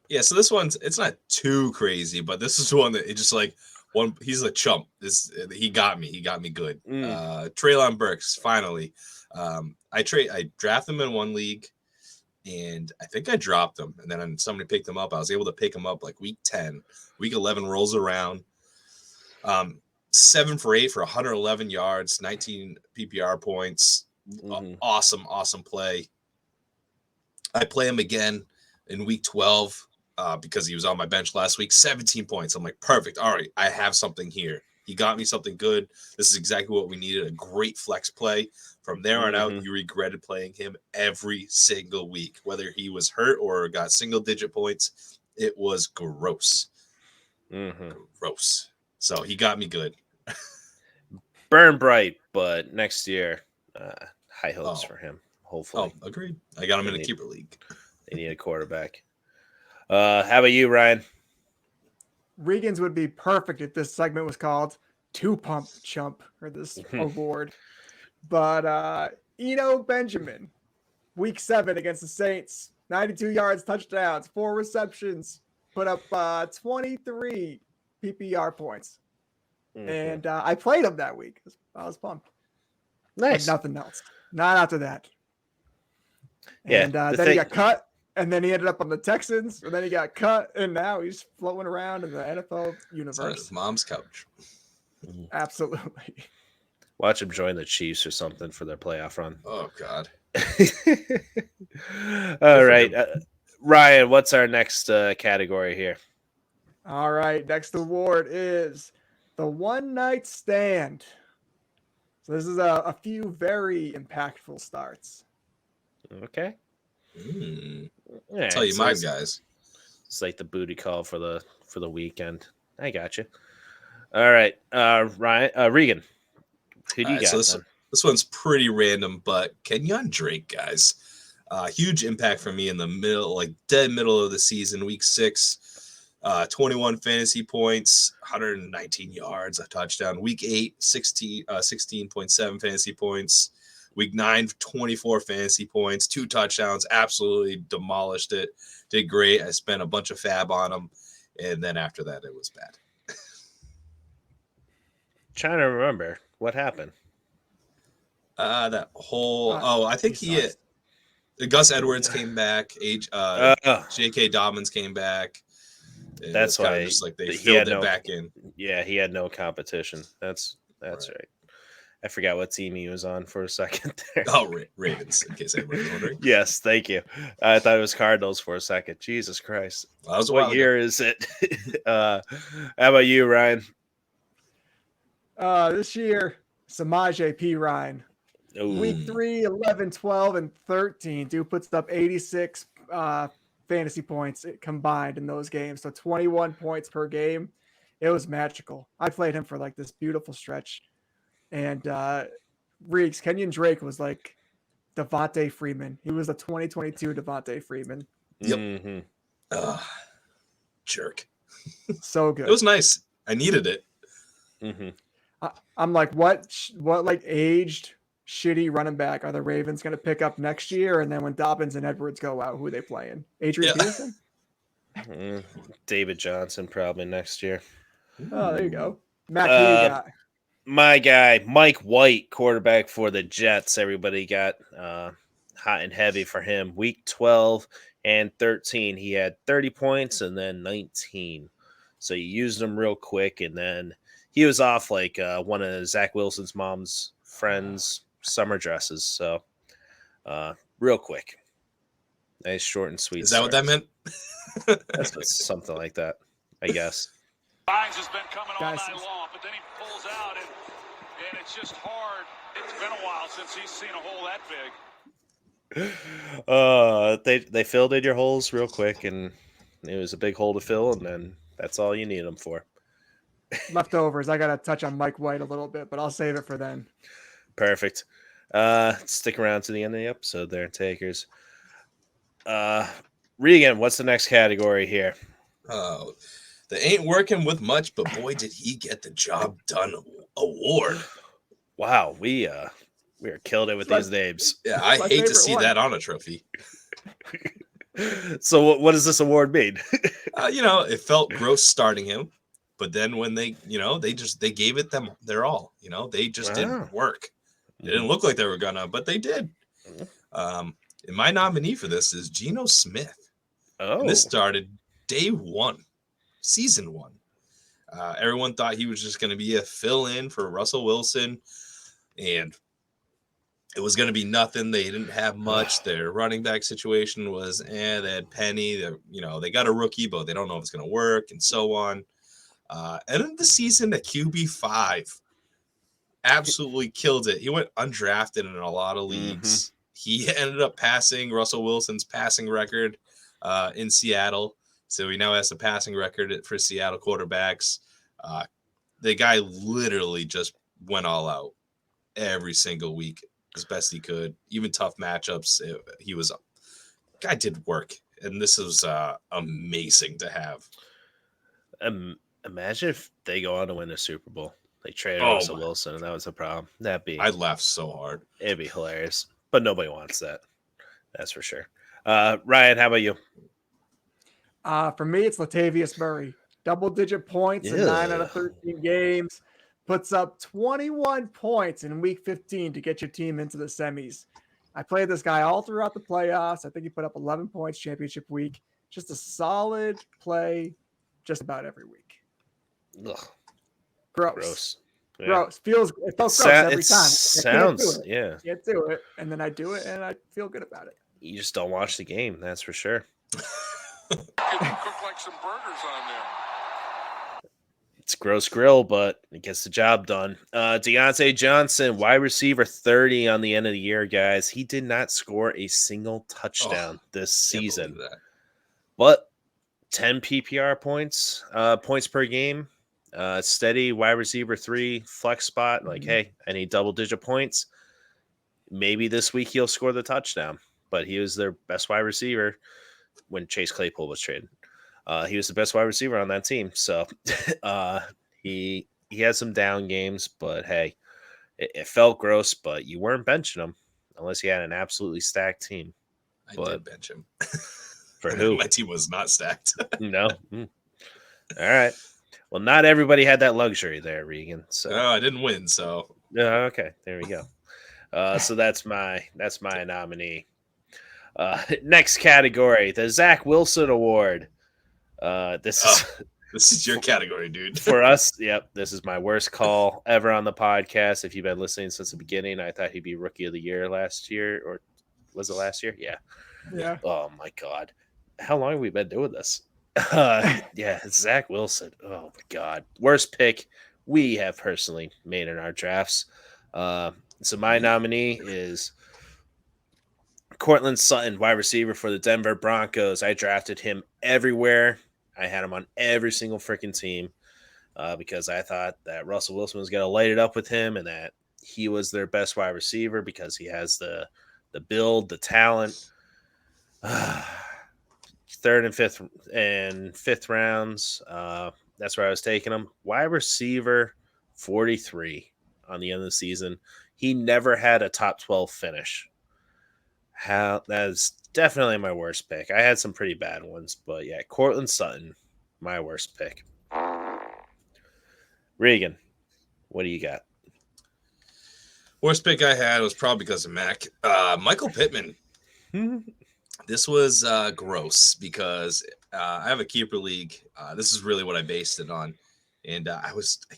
Yeah, so this one's it's not too crazy, but this is one that it just like one. He's a chump. He got me. He got me good. Treylon Burks finally. I drafted him in one league, and I think I dropped him, and then somebody picked him up. I was able to pick him up like week 10. Week 11 rolls around. 7 for 8 for 111 yards, 19 PPR points. Awesome play. I play him again in week 12 because he was on my bench last week. 17 points. I'm like, perfect. All right, I have something here. He got me something good. This is exactly what we needed. A great flex play. From there on out, you regretted playing him every single week, whether he was hurt or got single-digit points. It was gross. Gross. So he got me good. Burn bright, but next year, high hopes for him. Hopefully. Oh, agreed. I got him in a keeper league. They need a quarterback. How about you, Ryan? Regan's would be perfect if this segment was called Two Pump Chump or this award. But Eno Benjamin, week 7 against the Saints, 92 yards, touchdowns, 4 receptions, put up 23 PPR points. And I played him that week. I was pumped. Nice. But nothing else. Not after that. Yeah. And then he got cut, and then he ended up on the Texans, and then he got cut, and now he's floating around in the NFL universe. On his mom's couch. Absolutely. Watch him join the Chiefs or something for their playoff run. Oh, God. All right. Ryan, what's our next category here? All right. Next award is the One Night Stand. So this is a few very impactful starts. Okay. I'll tell you mine, guys. It's like the booty call for the weekend. I got you. All right. Regan, who do you got? So this one's pretty random, but Kenyon Drake, guys. Huge impact for me in the middle, like dead middle of the season, week 6. 21 fantasy points, 119 yards, a touchdown. Week 8, 16.7 fantasy points. Week 9, 24 fantasy points, 2 touchdowns. Absolutely demolished it. Did great. I spent a bunch of fab on him. And then after that, it was bad. Trying to remember what happened. That whole I think Gus Edwards came back. J.K. Dobbins came back. That's why just like they filled it back in. Yeah, he had no competition. That's right. I forgot what team he was on for a second there. Oh, Ravens, in case anybody's wondering. Yes, thank you. I thought it was Cardinals for a second. Jesus Christ. Well, that was a while What ago. year is it? How about you, Ryan? This year, Samaje P. Ryan. Ooh. Week 3, 11, 12, and 13. Dude puts up 86 fantasy points combined in those games. So 21 points per game. It was magical. I played him for like this beautiful stretch. And Reeks, Kenyon Drake was like Devontae Freeman. He was a 2022 Devontae Freeman. Yep. Mm-hmm. Jerk. So good. It was nice. I needed it. Mm-hmm. I'm like, what like aged shitty running back are the Ravens going to pick up next year? And then when Dobbins and Edwards go out, who are they playing? Adrian Peterson? David Johnson probably next year. Oh, there you go. Matt, who you got? My guy, Mike White, quarterback for the Jets. Everybody got hot and heavy for him. Week 12 and 13, he had 30 points and then 19. So you used him real quick, and then he was off like one of Zach Wilson's mom's friends' summer dresses. So real quick. Nice, short, and sweet. Is that what that meant? That's something like that, I guess. Hines has been coming all Guys, night long, but then he pulls out, and it's just hard. It's been a while since he's seen a hole that big. They filled in your holes real quick, and it was a big hole to fill, and then that's all you need them for. Leftovers. I got to touch on Mike White a little bit, but I'll save it for then. Perfect. Stick around to the end of the episode there, takers. Regan, what's the next category here? Oh, they ain't working with much, but boy, did he get the job done award. Wow, we are killed it with these names. Yeah, I my hate to favorite see one. that on a trophy. So what does this award mean? It felt gross starting him, but then when they gave it their all. They just didn't work. It didn't look like they were gonna, but they did. And my nominee for this is Geno Smith. Oh, And this started day one, season one. Everyone thought he was just going to be a fill-in for Russell Wilson, and it was going to be nothing. They didn't have much. Their running back situation was, they had Penny. They got a rookie, but they don't know if it's going to work, and so on. And in the season at QB5, absolutely killed it. He went undrafted in a lot of leagues. He ended up passing Russell Wilson's passing record in Seattle. So he now has the passing record for Seattle quarterbacks. The guy literally just went all out every single week as best he could. Even tough matchups, guy did work. And this was amazing to have. Imagine if they go on to win the Super Bowl. They traded Russell Wilson, and that was a problem. I laughed so hard. It'd be hilarious. But nobody wants that. That's for sure. Ryan, how about you? For me, it's Latavius Murray. Double-digit points in 9 out of 13 games. Puts up 21 points in Week 15 to get your team into the semis. I played this guy all throughout the playoffs. I think he put up 11 points championship week. Just a solid play just about every week. Ugh. Gross. Yeah. Gross. It felt gross every time. Sounds, yeah. Can't do it. And then I do it, and I feel good about it. You just don't watch the game, that's for sure. Could cook like some burgers on there. It's gross grill, but it gets the job done. Deontay Johnson, wide receiver 30 on the end of the year, guys. He did not score a single touchdown this season. But 10 PPR points, points per game. Steady wide receiver 3 flex spot. Like, hey, I need double-digit points. Maybe this week he'll score the touchdown. But he was their best wide receiver when Chase Claypool was traded. He was the best wide receiver on that team. So he had some down games, but hey, it felt gross, but you weren't benching him unless you had an absolutely stacked team. I did bench him. For who? My team was not stacked. No. All right. Well, not everybody had that luxury there, Regan. So no, I didn't win. So okay, there we go. So that's my nominee. Next category, the Zach Wilson Award. This This is your category, dude. For us, yep, this is my worst call ever on the podcast. If you've been listening since the beginning, I thought he'd be Rookie of the Year last year, or was it last year? Yeah. Yeah. Oh my God, how long have we been doing this? Yeah, Zach Wilson. Oh my God, worst pick we have personally made in our drafts. So my nominee is Cortland Sutton, wide receiver for the Denver Broncos. I drafted him everywhere. I had him on every single freaking team because I thought that Russell Wilson was going to light it up with him and that he was their best wide receiver because he has the build, the talent. Third and fifth rounds. That's where I was taking him. Wide receiver 43 on the end of the season. He never had a top 12 finish. That's definitely my worst pick. I had some pretty bad ones, but yeah, Cortland Sutton, my worst pick. Regan, what do you got? Worst pick I had was probably because of Mac. Michael Pittman. This was gross because I have a keeper league. This is really what I based it on, and I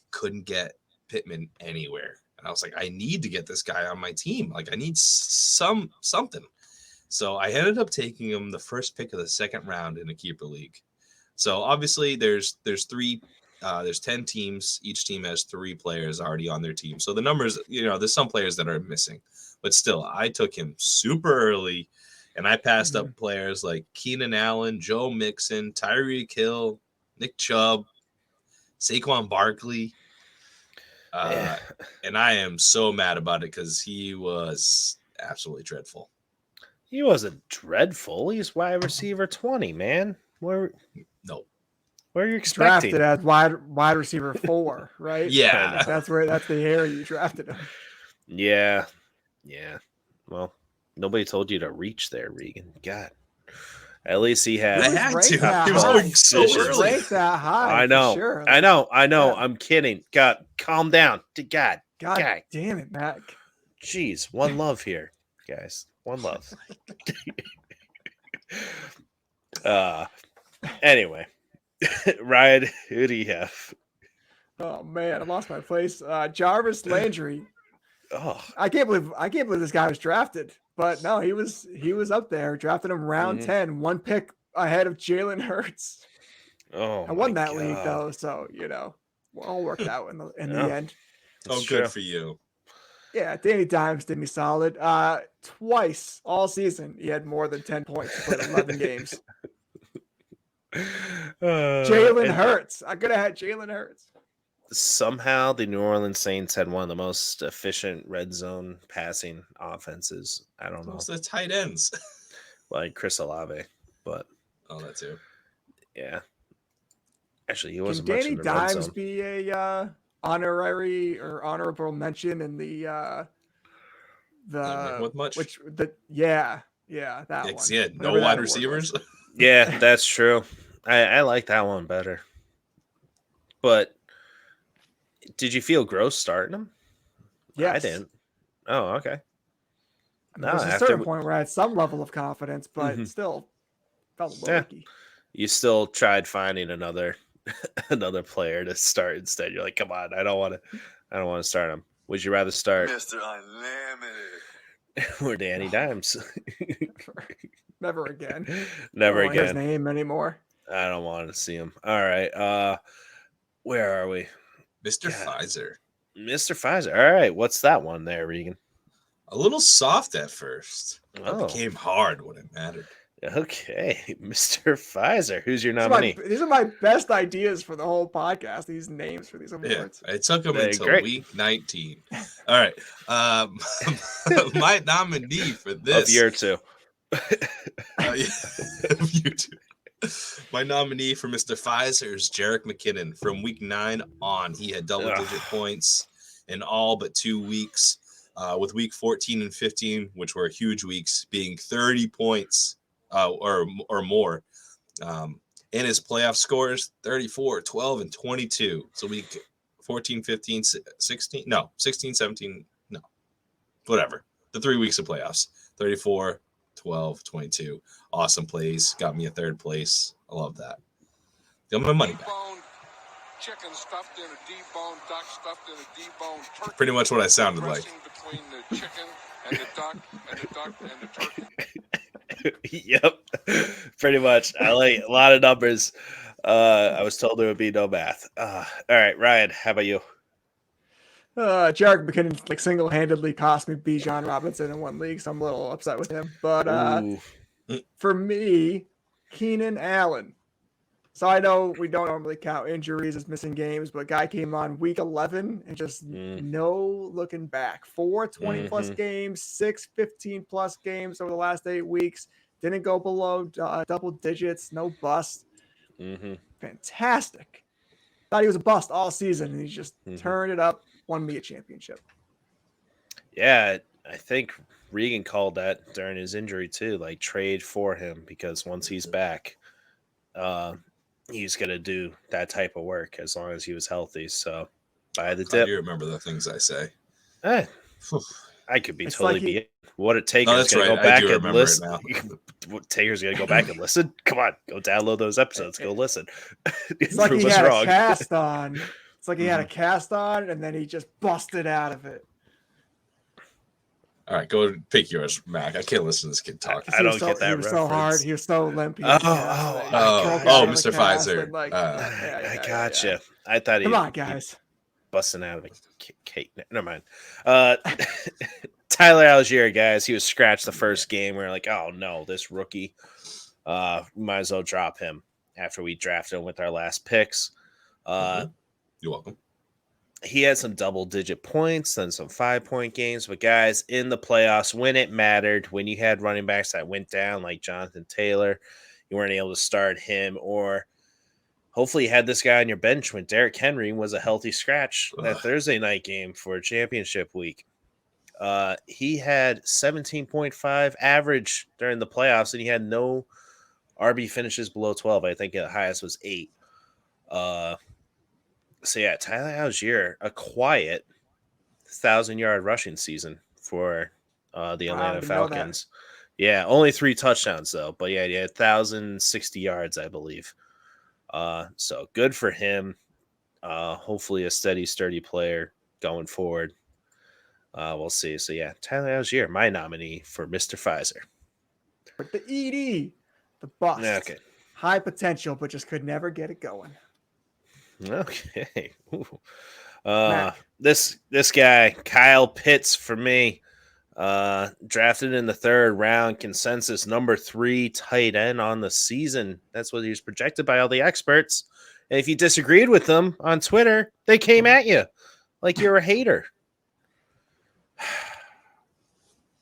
couldn't get Pittman anywhere. And I was like, I need to get this guy on my team. Like, I need something. So I ended up taking him the first pick of the second round in a keeper league. So obviously there's 10 teams. Each team has 3 players already on their team. So the numbers, there's some players that are missing, but still, I took him super early, and I passed up players like Keenan Allen, Joe Mixon, Tyreek Hill, Nick Chubb, Saquon Barkley. And I am so mad about it because he was absolutely dreadful. He wasn't dreadful. He's wide receiver 20, man. Where are you expecting? Drafted as wide receiver 4, right? Yeah. That's the area you drafted him. Yeah. Well, nobody told you to reach there, Regan. God. At least he had. I had to. That He was high. going so It was early. ranked that high. I know. For sure. I know. Yeah. I'm kidding. God, calm down. God. God damn it, Mac. Jeez, one love here, guys. One love. Anyway, Ryan, who do you have? Oh man, I lost my place. Jarvis Landry. Oh, I can't believe this guy was drafted. But no, he was up there. Drafted him round 10, 1 pick ahead of Jalen Hurts. oh! I won my that league God. though, so all worked out in the end. Oh, It's good true. for you. Yeah, Danny Dimes did me solid. Twice all season, he had more than 10 points for 11 games. Jalen Hurts. I could have had Jalen Hurts. Somehow, the New Orleans Saints had one of the most efficient red zone passing offenses. I don't know, Those are the tight ends. like Chris Olave, but Oh, that too. yeah. Actually, he Can wasn't much Danny in the red Dimes zone. be a honorary or honorable mention in the With much. that one. Yeah, Whatever no that wide award receivers. was. Yeah, that's true. I like that one better. But did you feel gross starting him? Yes. I didn't. Oh, okay. No, There's a after certain point where I had some level of confidence, but still felt a little Yeah. icky. you still tried finding another player to start instead. You're like, come on, I don't want to start him. Would you rather start Mr. Unlimited. or Danny Dimes? Never again. Never I don't want his again. name anymore. I don't want to see him. All right. Where are we? Mr. God. Pfizer. Mr. Pfizer. All right. What's that one there, Regan? A little soft at first. But Oh. it became hard when it mattered. Okay. Mr. Pfizer. Who's your nominee? These are my best ideas for the whole podcast. These names for these Yeah, awards. it took him They're until great. week 19. All right. My nominee for this. Of year 2. You too. My nominee for Mr. Pfizer is Jerick McKinnon. From week 9 on, he had double-digit points in all but 2 weeks, with week 14 and 15, which were huge weeks, being 30 points or more. In his playoff scores, 34, 12, and 22. So week 14, 15, 16, no, 16, 17, no, whatever. The 3 weeks of playoffs, 34, 12, 22. Awesome plays. Got me a third place. I love that. Got my money back. chicken stuffed in a deboned duck, stuffed in a deboned turkey. Pretty much what I sounded like. Dressing between the chicken and the duck and the duck and the turkey. Yep, pretty much. I like a lot of numbers. I was told there would be no math. All right, Ryan, how about you? Jarek McKinnon like single-handedly cost me Bijan Robinson in one league, so I'm a little upset with him. But Ooh. for me, Keenan Allen. So I know we don't normally count injuries as missing games, but guy came on week 11 and just no looking back. 4 20-plus games, 6 15-plus games over the last 8 weeks. Didn't go below double digits, no bust. Fantastic. Thought he was a bust all season, and he just turned it up, won me a championship. Yeah, I think Regan called that during his injury too, like trade for him, because once he's back, he's going to do that type of work as long as he was healthy. So by the How dip, do you remember the things I say? I could be It's totally like he- be what it takes. No, that's Gonna right. go I back do and remember it listen. now. Taker's gonna go back and listen. Come on, go download those episodes. Go listen. It's like Prove he us had wrong. a cast on. It's like he had a cast on, and then he just busted out of it. All right, go pick yours, Mac. I can't listen to this kid talk. I don't get that He was so hard. reference. He was so limp. He Oh, had a cast oh, that he oh, broke oh, out of the Mr. cast Pfizer. and, like, I gotcha. I thought he Come on, guys. busting out of a cake. Never mind. Tyler Algier, guys, he was scratched the first game. We were like, oh no, this rookie. We might as well drop him after we drafted him with our last picks. You're welcome. He had some double-digit points, then some 5-point games. But guys, in the playoffs, when it mattered, when you had running backs that went down like Jonathan Taylor, you weren't able to start him, or hopefully you had this guy on your bench when Derrick Henry was a healthy scratch that Thursday night game for championship week. He had 17.5 average during the playoffs, and he had no RB finishes below 12. I think the highest was 8. So yeah, Tyler Algier, a quiet 1,000-yard rushing season for the Atlanta Falcons. Yeah, only 3 touchdowns though, but yeah, he had 1,060 yards, I believe. So good for him. Hopefully a steady, sturdy player going forward. We'll see. So yeah, Tyler Algier, my nominee for Mr. Pfizer. But the ED, the bust. Okay. High potential, but just could never get it going. Okay. Mac. This guy, Kyle Pitts, for me, drafted in the 3rd round, consensus number 3 tight end on the season. That's what he was projected by all the experts. And if you disagreed with them on Twitter, they came at you like you're a hater.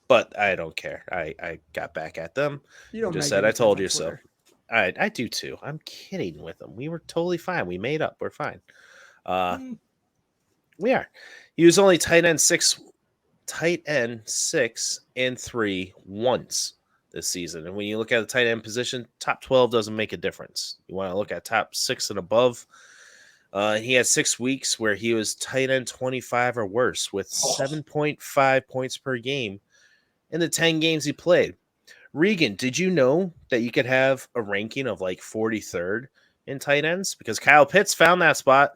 But I don't care. I got back at them. You don't Just make said, I any told sense you on so. Twitter. I do too. I'm kidding with them. We were totally fine. We made up. We're fine. We are. He was only tight end 6 and 3 once this season. And when you look at the tight end position, top 12 doesn't make a difference. You want to look at top 6 and above. He had 6 weeks where he was tight end 25 or worse with 7.5 points per game in the 10 games he played. Regan, did you know that you could have a ranking of like 43rd in tight ends? Because Kyle Pitts found that spot.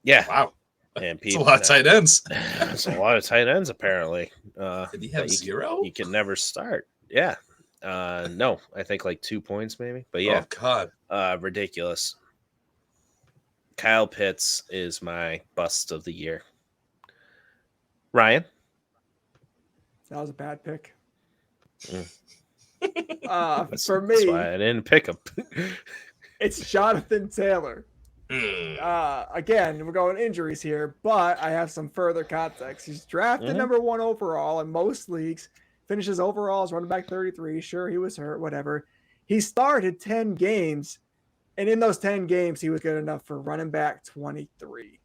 Yeah. Wow. And It's a lot of tight ends. It's a lot of tight ends, apparently. Did he have 0? You can never start. Yeah. No, I think like 2 points maybe. But yeah. Oh, God. Ridiculous. Kyle Pitts is my bust of the year. Ryan? That was a bad pick. That's For me, why I didn't pick him. it's Jonathan Taylor. Again, we're going injuries here, but I have some further context. He's drafted number 1 overall in most leagues, finishes overall as running back 33. Sure, he was hurt, whatever. He started 10 games, and in those 10 games, he was good enough for running back 23.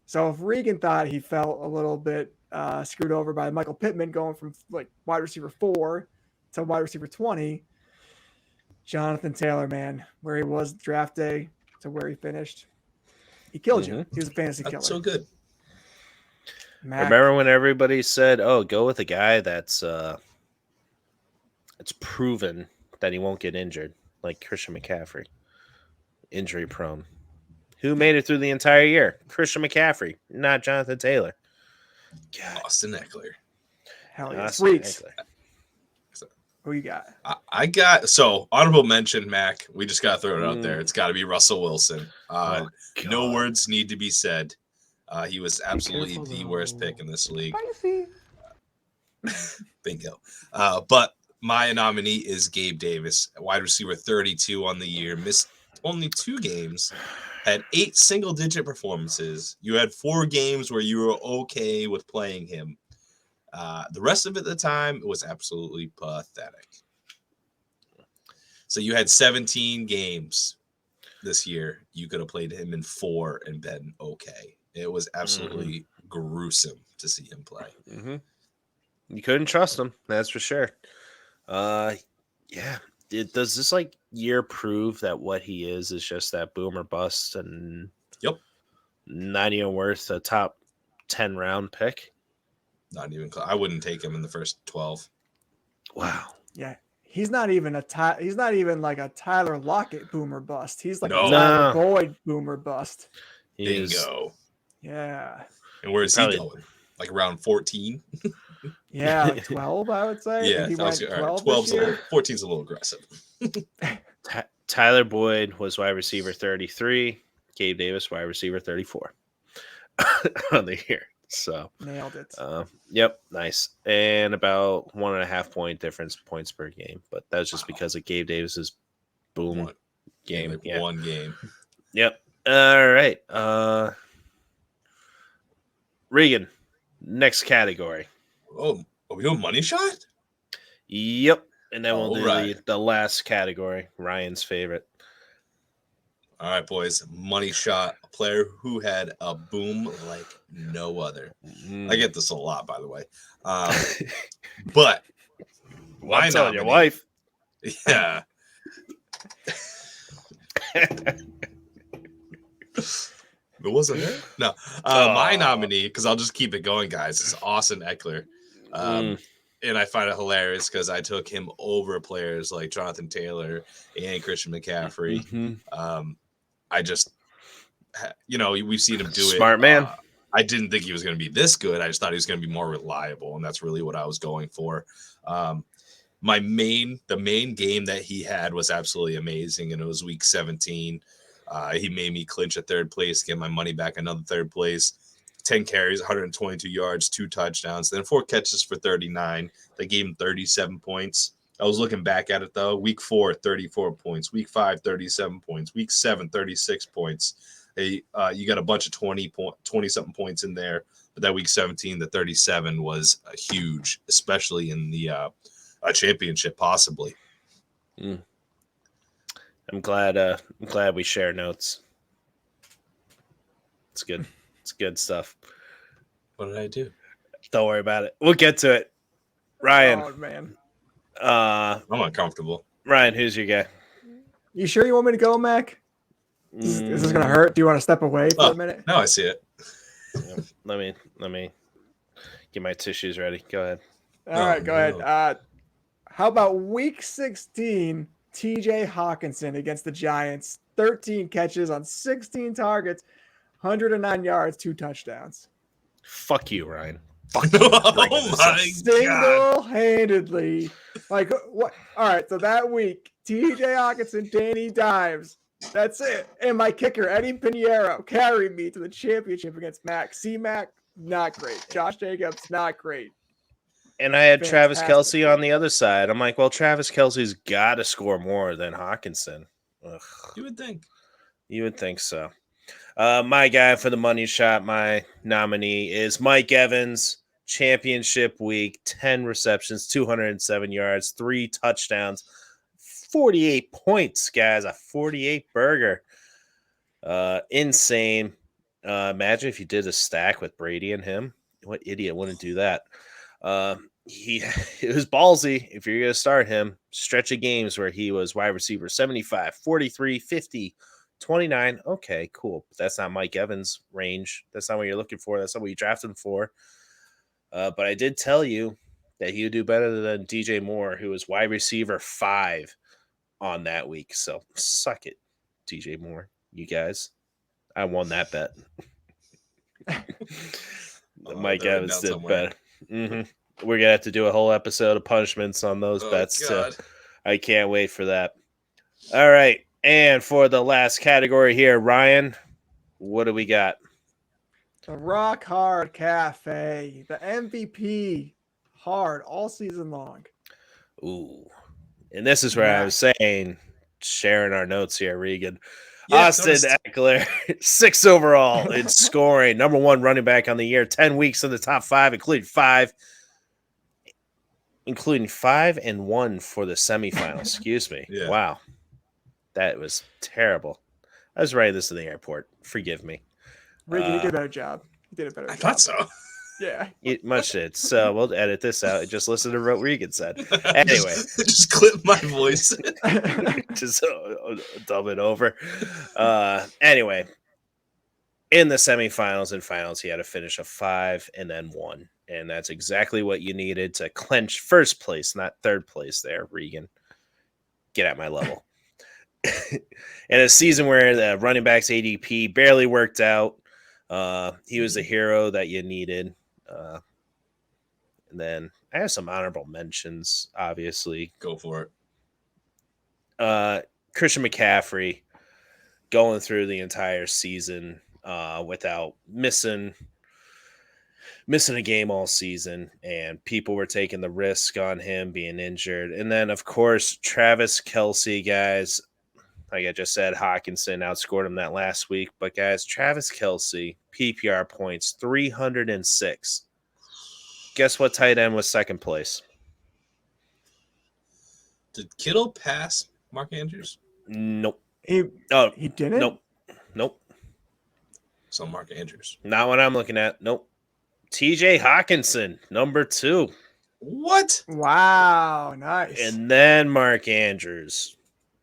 So if Regan thought he felt a little bit screwed over by Michael Pittman going from like wide receiver 4 to wide receiver 20, Jonathan Taylor, man, where he was draft day to where he finished, he killed you. He was a fantasy killer. That's so good. Mac, Remember when everybody said, "Oh, go with a guy that's it's proven that he won't get injured," like Christian McCaffrey. injury prone. Who made it through the entire year? Christian McCaffrey, not Jonathan Taylor. God. Austin Ekeler. Hell yeah. Austin Freaks. Ekeler. Who you got? I got honorable mention, Mac. We just got to throw it out there. Mm. It's got to be Russell Wilson. Oh, No God. words need to be said. He was absolutely careful, the though. worst pick in this league. Spicy. Bingo. But my nominee is Gabe Davis, wide receiver 32 on the year, missed only 2 games, had 8 single-digit performances. You had 4 games where you were okay with playing him. The rest of it, the time, it was absolutely pathetic. So you had 17 games this year. You could have played him in 4 and been okay. It was absolutely gruesome to see him play. Mm-hmm. You couldn't trust him, that's for sure. Yeah. Does this year prove that what he is just that boom or bust and Yep. not even worth a top 10 round pick? Not even close. I wouldn't take him in the first 12. Wow. Yeah. He's not even like a Tyler Lockett boomer bust. He's like No. a Tyler Boyd boomer bust. He is, Bingo. Yeah. And where is Probably- he going? Like around 14? Yeah, like 12, I would say. Yeah, He I was, went all right, 12 this 12's a little, year. 14's a little aggressive. Tyler Boyd was wide receiver 33. Gabe Davis, wide receiver 34 on the year. So Nailed it. yep, nice. And about 1.5 point difference points per game. But that's just because of Gabe Davis's boom One game. Like Yeah. one game. Yep. All right. Regan, next category. Oh, are we doing money shot? Yep. And then we'll do Alright. the last category, Ryan's favorite. All right, boys. Money shot. A player who had a boom like no other. I get this a lot, by the way. But Well, my I'm telling your nominee- wife. Yeah. It wasn't her? No. My nominee, because I'll just keep it going, guys, is Austin Ekeler. And I find it hilarious because I took him over players like Jonathan Taylor and Christian McCaffrey. Mhm. I just, we've seen him do it. Smart man. I didn't think he was going to be this good. I just thought he was going to be more reliable, and that's really what I was going for. The main game that he had was absolutely amazing, and it was week 17. He made me clinch a 3rd place, get my money back, another 3rd place. 10 carries, 122 yards, 2 touchdowns, then 4 catches for 39. They gave him 37 points. I was looking back at it, though. Week 4, 34 points. Week 5, 37 points. Week 7, 36 points. You got a bunch of 20-something points in there. But that week 17, the 37 was huge, especially in the championship, possibly. I'm glad we share notes. It's good. It's good stuff. What did I do? Don't worry about it. We'll get to it. Ryan. Oh, man. I'm uncomfortable. Ryan, who's your guy? You sure you want me to go, Mac? Is this going to hurt? Do you want to step away for a minute? No, I see it. Yep. Let me get my tissues ready. Go ahead. All right, go ahead. How about week 16, TJ Hawkinson against the Giants? 13 catches on 16 targets, 109 yards, 2 touchdowns. Fuck you, Ryan. Oh my God. Single-handedly. Like, what? All right, so that week, TJ Hawkinson, Danny Dimes. That's it. And my kicker, Eddie Pinheiro, carried me to the championship against Mac. C-Mac, not great. Josh Jacobs, not great. And I had Travis Fantastic. Kelce on the other side. I'm like, well, Travis Kelce's got to score more than Hawkinson. Ugh. You would think. You would think so. My guy for the money shot, my nominee is Mike Evans. Championship week, 10 receptions, 207 yards, 3 touchdowns, 48 points, guys. A 48 burger. Insane. Imagine if you did a stack with Brady and him. What idiot wouldn't do that? It was ballsy. If you're going to start him, stretch of games where he was wide receiver 75, 43, 50, 29. Okay, cool. But that's not Mike Evans' range. That's not what you're looking for. That's not what you drafted him for. But I did tell you that he would do better than DJ Moore, who was wide receiver 5 on that week. So suck it. DJ Moore. You guys, I won that bet. Mike they're Evans down did somewhere. better. We're gonna have to do a whole episode of punishments on those bets God. too. I can't wait for that. All right, and for the last category here, Ryan, what do we got? The Rock Hard Cafe, the MVP, hard all season long. Ooh, and this is where I was saying, sharing our notes here, Regan. Yeah, Austin noticed. Ekeler, 6 overall in scoring, number 1 running back on the year, 10 weeks in the top 5, including 5 and 1 for the semifinals. Excuse me. Yeah. Wow. That was terrible. I was writing this in the airport. Forgive me. Regan, you did a better job. You did a better I job. thought so. Yeah. Much did. So we'll edit this out and just listen to what Regan said. Anyway. just clip my voice. Just dub it over. Anyway, in the semifinals and finals, he had to finish a 5 and then 1. And that's exactly what you needed to clinch first place, not third place there, Regan. Get at my level. In a season where the running back's ADP barely worked out, he was the hero that you needed. And then I have some honorable mentions, obviously. Go for it. Christian McCaffrey going through the entire season without missing a game all season, and people were taking the risk on him being injured. And then, of course, Travis Kelce, guys, like I just said, Hawkinson outscored him that last week. But, guys, Travis Kelce, PPR points, 306. Guess what tight end was second place? Did Kittle pass Mark Andrews? Nope. He didn't? Nope. So Mark Andrews. Not what I'm looking at. Nope. TJ Hawkinson, number 2. What? Wow, nice. And then Mark Andrews.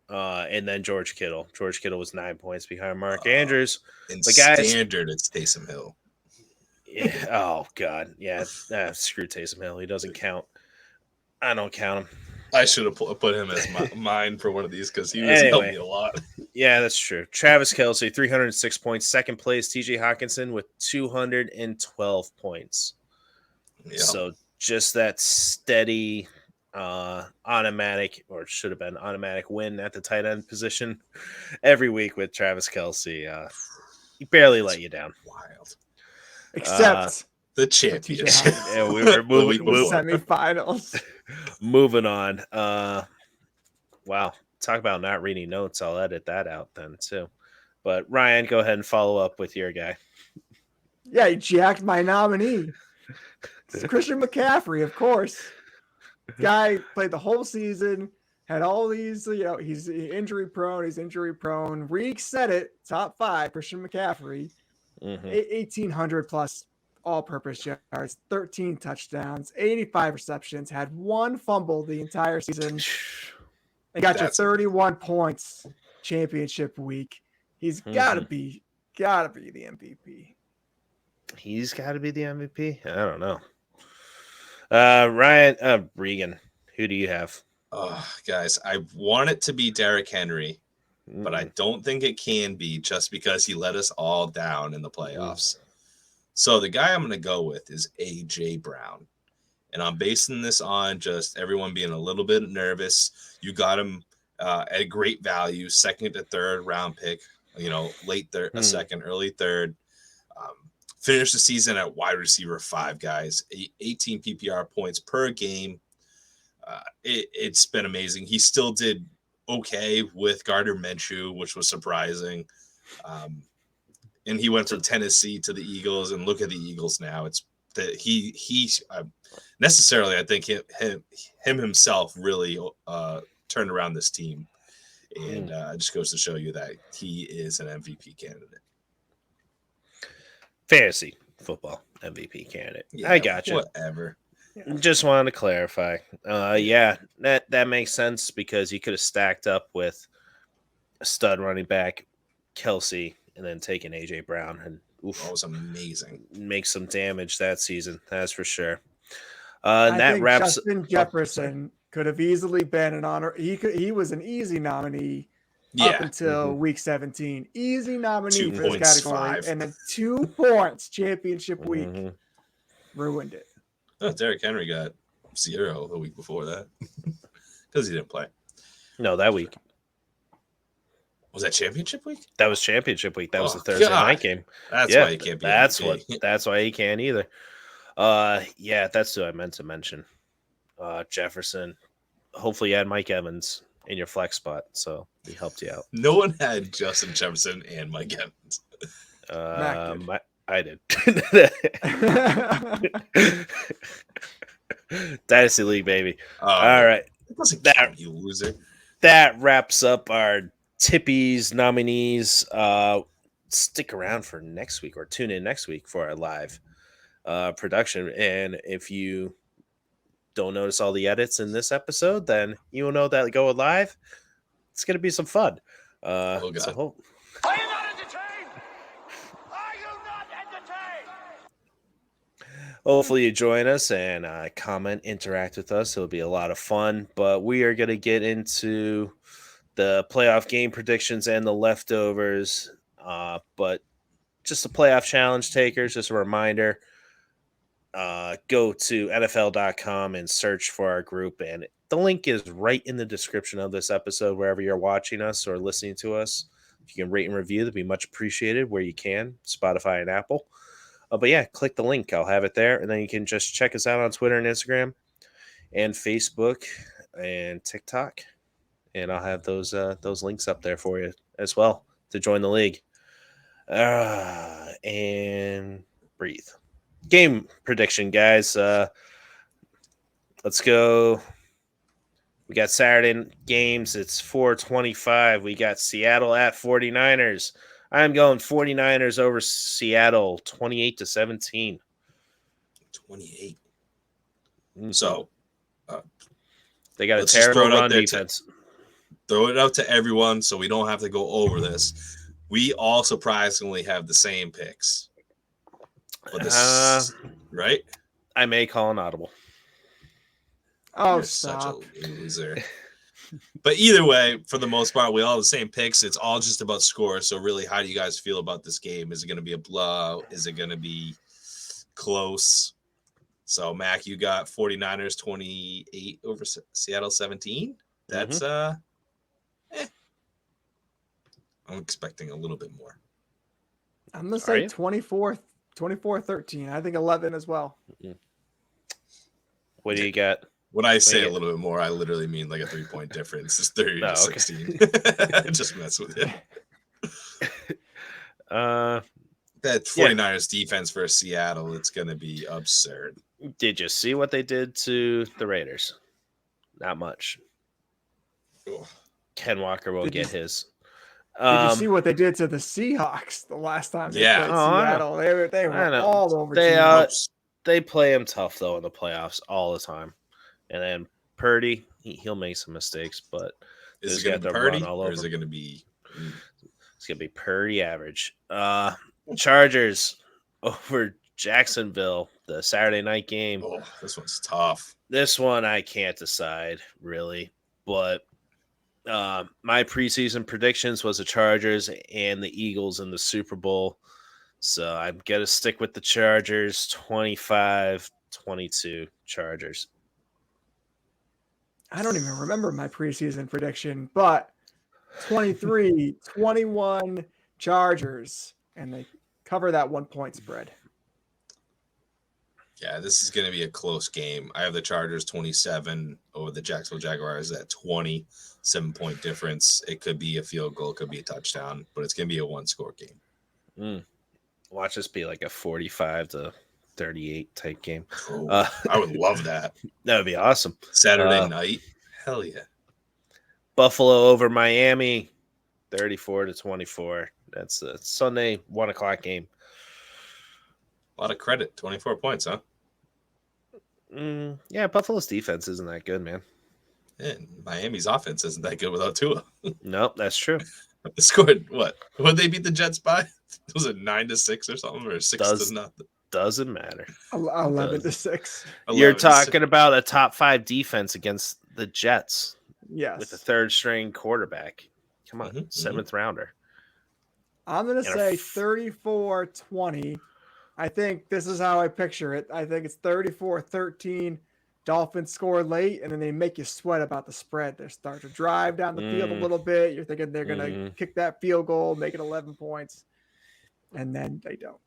And then George Kittle. George Kittle was 9 points behind Mark Andrews. In But guys, standard, it's Taysom Hill. Yeah, oh, God. Yeah, screw Taysom Hill. He doesn't count. I don't count him. I should have put him as mine for one of these because he was helped me a lot. Yeah, that's true. Travis Kelce, 306 points. Second place, TJ Hawkinson with 212 points. Yep. So just that steady automatic, or should have been automatic win at the tight end position every week with Travis Kelce. He barely let you down. Wild. Except the championship. Yeah, we were moving semifinals. Moving on. Wow. Talk about not reading notes. I'll edit that out then too. But Ryan, go ahead and follow up with your guy. Yeah, he jacked my nominee. It's Christian McCaffrey, of course. Guy played the whole season, had all these, he's injury prone. Reek said it, top 5, Christian McCaffrey. 1,800 plus all-purpose yards, 13 touchdowns, 85 receptions, had 1 fumble the entire season. And got you 31 points championship week. He's gotta be the MVP. He's got to be the MVP? I don't know. Ryan, Regan, who do you have? Guys, I want it to be Derrick Henry, but I don't think it can be just because he let us all down in the playoffs. So the guy I'm going to go with is A.J. Brown. And I'm basing this on just everyone being a little bit nervous. You got him at a great value, 2nd to 3rd round pick, late third, a second, early 3rd. Finished the season at wide receiver 5, guys. 18 PPR points per game. It's been amazing. He still did okay with Gardner Minshew, which was surprising. And he went from Tennessee to the Eagles, and look at the Eagles now. It's that he necessarily, I think him himself really turned around this team, and it just goes to show you that he is an MVP candidate. Fantasy football MVP candidate. Yeah, I got you. Whatever. Just wanted to clarify. Yeah, that makes sense because you could have stacked up with a stud running back, Kelce, and then taken AJ Brown, and that was amazing. Make some damage that season. That's for sure. I that think wraps. Justin Jefferson could have easily been an honor. He was an easy nominee up Yeah. until week 17. Easy nominee for this category. 2.5. And then 2 points championship week Mhm. ruined it. Oh, Derrick Henry got 0 the week before that because he didn't play. No, that week. Was that championship week? That was championship week. That was Oh, the Thursday God. night game. That's Yeah, why he can't be. That's MVP. That's why he can't either. Yeah, that's who I meant to mention. Jefferson. Hopefully, you had Mike Evans in your flex spot, so he helped you out. No one had Justin Jefferson and Mike Evans. I did. Dynasty League, baby. All right. It doesn't count, you loser. That wraps up our Tippee's nominees. Stick around for next week or tune in next week for our live production. And if you don't notice all the edits in this episode, then you will know that go live. It's going to be some fun. Oh, God. So Are you not entertained? Are you not entertained? hopefully you join us and comment, interact with us. It'll be a lot of fun. But we are going to get into the playoff game predictions and the leftovers. But just the playoff challenge takers, just a reminder, go to NFL.com and search for our group. And the link is right in the description of this episode, wherever you're watching us or listening to us. If you can rate and review, that'd be much appreciated where you can, Spotify and Apple. But yeah, click the link. I'll have it there. And then you can just check us out on Twitter and Instagram and Facebook and TikTok. And I'll have those links up there for you as well to join the league. And breathe. Game prediction, guys. Let's go. We got Saturday games. It's 4:25. We got Seattle at 49ers. I'm going 49ers over Seattle, 28-17. 28. Mhm. So they got a let's just throw terrible it out run there defense. throw it out to everyone so we don't have to go over this. We all surprisingly have the same picks. But this, right? I may call an audible. Oh, You're stop. such a loser. But either way, for the most part, we all have the same picks. It's all just about score. So really, how do you guys feel about this game? Is it going to be a blowout? Is it going to be close? So, Mac, you got 49ers 28 over Seattle 17. That's I'm expecting a little bit more. I'm going to say 24-13. I think 11 as well. What do you got? When I say a little bit more, I literally mean like a 3-point difference. It's 30-16. Just mess with it. That 49ers defense for Seattle, it's going to be absurd. Did you see what they did to the Raiders? Not much. Ugh. Ken Walker will get his. Did you see what they did to the Seahawks the last time they played Seattle? They were all over. They play him tough, though, in the playoffs all the time. And then Purdy, he'll make some mistakes, but is it going to be Purdy or is it going to be? It's going to be Purdy average. Chargers over Jacksonville, the Saturday night game. Oh, this one's tough. This one I can't decide, really. But my preseason predictions was the Chargers and the Eagles in the Super Bowl. So I'm going to stick with the Chargers, 25-22 Chargers. I don't even remember my preseason prediction, but 23-21 Chargers, and they cover that 1-point spread. Yeah, this is going to be a close game. I have the Chargers 27 over the Jacksonville Jaguars at 20, 7-point difference. It could be a field goal, could be a touchdown, but it's going to be a one-score game. Watch this be like a 45-38 type game. Oh, I would love that. That would be awesome. Saturday night. Hell yeah. Buffalo over Miami, 34-24. That's a Sunday 1:00 game. A lot of credit. 24 points, huh? Yeah, Buffalo's defense isn't that good, man. And Miami's offense isn't that good without Tua. Nope, that's true. They scored what? What did they beat the Jets by? Was it 9-6 or something, or 6-0? Doesn't matter. 11-6. You're talking about a top 5 defense against the Jets. Yes. With a third string quarterback. Come on, Mhm, seventh rounder. I'm going to And a say 34-20. I think this is how I picture it. I think it's 34-13. Dolphins score late, and then they make you sweat about the spread. They start to drive down the field a little bit. You're thinking they're going to kick that field goal, make it 11 points, and then they don't.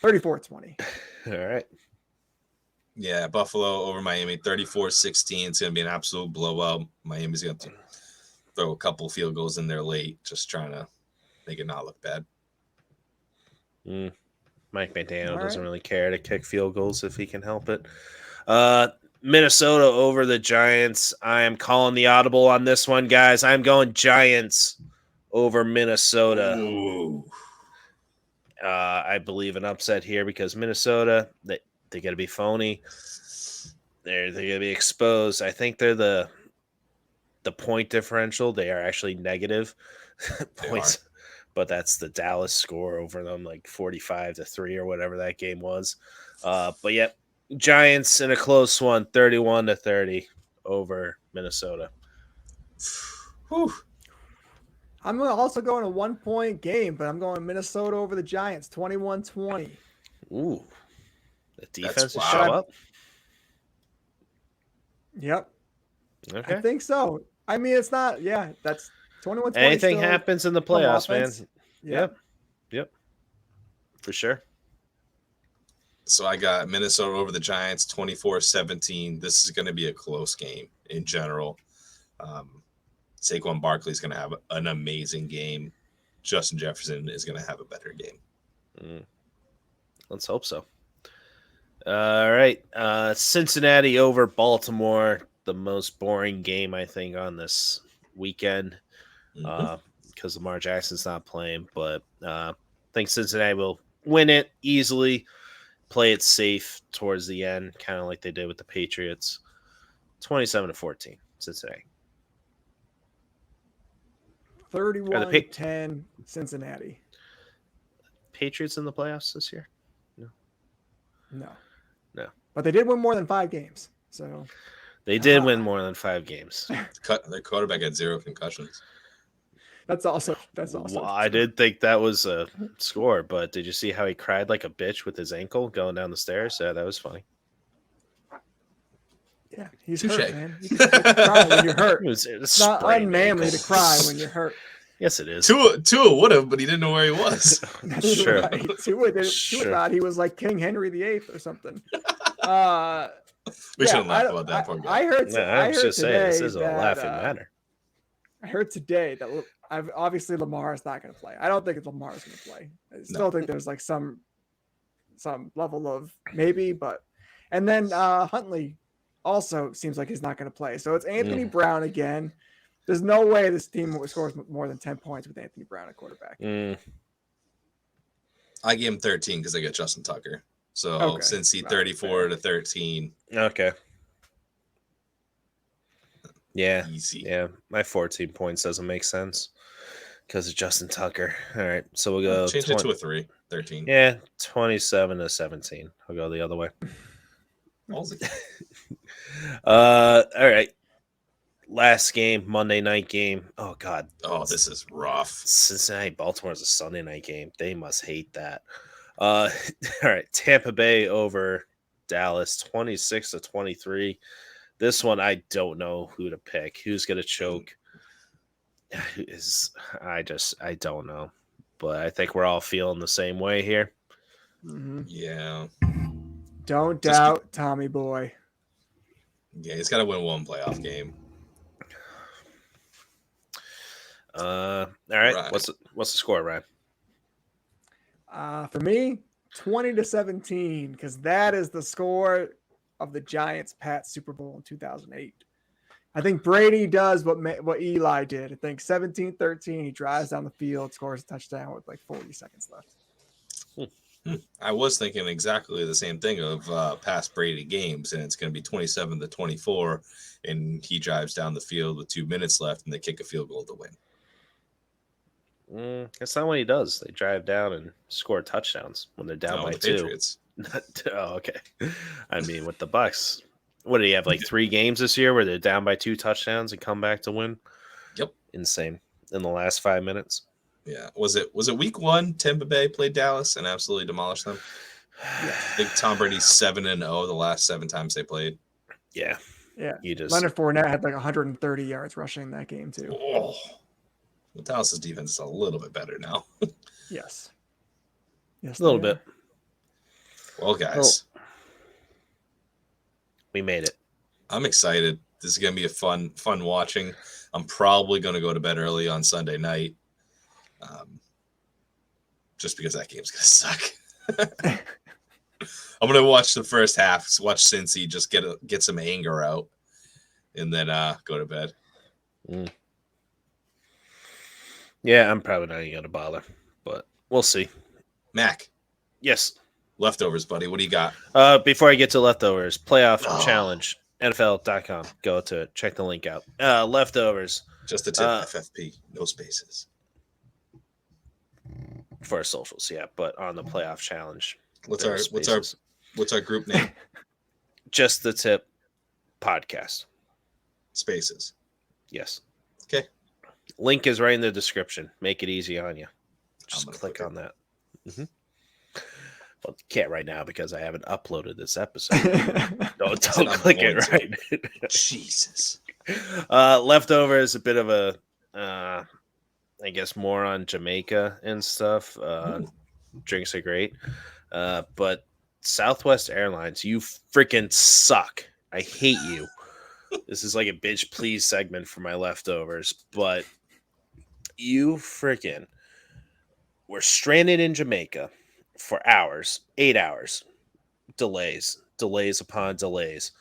34-20. All right. Yeah, Buffalo over Miami, 34-16. It's going to be an absolute blowout. Miami's going to throw a couple field goals in there late, just trying to make it not look bad. Mike McDaniel All doesn't right. really care to kick field goals if he can help it. Minnesota over the Giants. I am calling the audible on this one, guys. I'm going Giants over Minnesota. Ooh. I believe an upset here because Minnesota, they got to be phony. They're going to be exposed. I think they're the point differential. They are actually negative points, but that's the Dallas score over them, like 45-3 or whatever that game was. But yeah, Giants in a close one, 31-30 over Minnesota. Whew. I'm also going a 1-point game, but I'm going Minnesota over the Giants, 21-20. Ooh, the defense That's is wow. show up. Yep. Okay. I think so. I mean, it's not, that's 21-20. Anything still happens in the from playoffs, man. offense. Yeah. Yep. For sure. So I got Minnesota over the Giants, 24-17. This is going to be a close game in general. Saquon Barkley is going to have an amazing game. Justin Jefferson is going to have a better game. Let's hope so. All right. Cincinnati over Baltimore. The most boring game, I think, on this weekend because Lamar Jackson's not playing. But I think Cincinnati will win it easily, play it safe towards the end, kind of like they did with the Patriots. 27-14, Cincinnati. 31-10, Cincinnati. Patriots in the playoffs this year? No. No. But they did win more than 5 games. So They did win more than 5 games. Their quarterback had 0 concussions. That's also Well, I did think that was a score, but did you see how he cried like a bitch with his ankle going down the stairs? Yeah, that was funny. Yeah, he's Touché. hurt, man. You can cry when you're hurt. It was It's not unmanly to cry when you're hurt. Yes, it is. Tua would have, but he didn't know where he was. That's Sure. right. Tua Sure. thought he was like King Henry VIII or something. We shouldn't laugh about that poor guy. I heard I was just saying, this today isn't a that, laughing matter. I heard today that obviously Lamar is not going to play. I don't think Lamar is going to play. I still think there's like some level of maybe, but and then Huntley also seems like he's not going to play. So it's Anthony Brown again. There's no way this team scores more than 10 points with Anthony Brown at quarterback. I gave him 13 because I got Justin Tucker. So since he 34-13. Okay. Yeah. Easy. Yeah. My 14 points doesn't make sense because of Justin Tucker. All right. So we'll go. Change it to a 3. 13. Yeah. 27-17. I'll go the other way. All right. Last game, Monday night game. Oh, God. Oh, this is rough. Cincinnati, Baltimore is a Sunday night game. They must hate that. All right. Tampa Bay over Dallas, 26-23. This one, I don't know who to pick. Who's going to choke? I don't know. But I think we're all feeling the same way here. Mm-hmm. Yeah. Don't doubt Tommy Boy. Yeah, he's got to win one playoff game. All right. Right. What's the score, Ryan? For me, 20-17, because that is the score of the Giants-Pats Super Bowl in 2008. I think Brady does what Eli did. I think 17-13, he drives down the field, scores a touchdown with like 40 seconds left. I was thinking exactly the same thing of past Brady games, and it's going to be 27-24, and he drives down the field with 2 minutes left, and they kick a field goal to win. That's not what he does. They drive down and score touchdowns when they're down by 2. Patriots. Oh, okay. I mean, with the Bucks, what do you have? Like 3 games this year where they're down by 2 touchdowns and come back to win? Yep. Insane. in the last 5 minutes. Yeah. Was it week 1? Tampa Bay played Dallas and absolutely demolished them. I think Tom Brady's 7-0 the last 7 times they played. Yeah. Yeah. You just Leonard Fournette had like 130 yards rushing that game too. Oh, well, Dallas's defense is a little bit better now. Yes. Yes. a little they are. bit. Well, guys, We made it. I'm excited. This is gonna be a fun watching. I'm probably gonna go to bed early on Sunday night, just because that game's gonna suck. I'm gonna watch the first half. Watch Cincy just get some anger out, and then go to bed. Yeah, I'm probably not even gonna bother, but we'll see. Mac, Yes. leftovers, buddy. What do you got? Before I get to leftovers, playoff challenge, NFL.com. Go to it. Check the link out. Leftovers Just a tip. FFP, no spaces. for our socials, yeah, but on the playoff challenge. What's there our are what's our spaces. what's our group name? Just the tip podcast. Spaces. Yes. Okay. Link is right in the description. Make it easy on you. Just gonna click click on that. Well, can't right now because I haven't uploaded this episode. Don't I'm click it going to. right. Jesus. Leftovers, a bit of a, I guess more on Jamaica and stuff. Drinks are great, but Southwest Airlines, you freaking suck. I hate you. This is like a bitch please segment for my leftovers, but you freaking were stranded in Jamaica for hours, 8 hours, delays upon delays.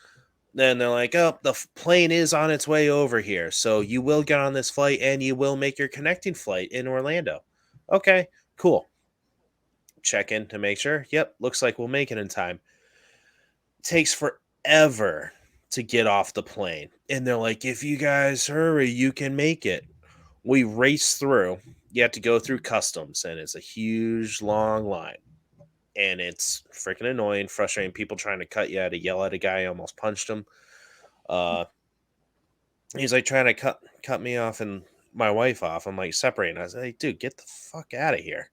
Then they're like, oh, the plane is on its way over here. So you will get on this flight and you will make your connecting flight in Orlando. Okay, cool. Check in to make sure. Yep, looks like we'll make it in time. Takes forever to get off the plane. And they're like, if you guys hurry, you can make it. We race through. You have to go through customs, and it's a huge, long line. And it's freaking annoying, frustrating. People trying to cut you. I had to yell at a guy. I almost punched him. He's like trying to cut me off and my wife off. I'm like separating. I was like, dude, get the fuck out of here.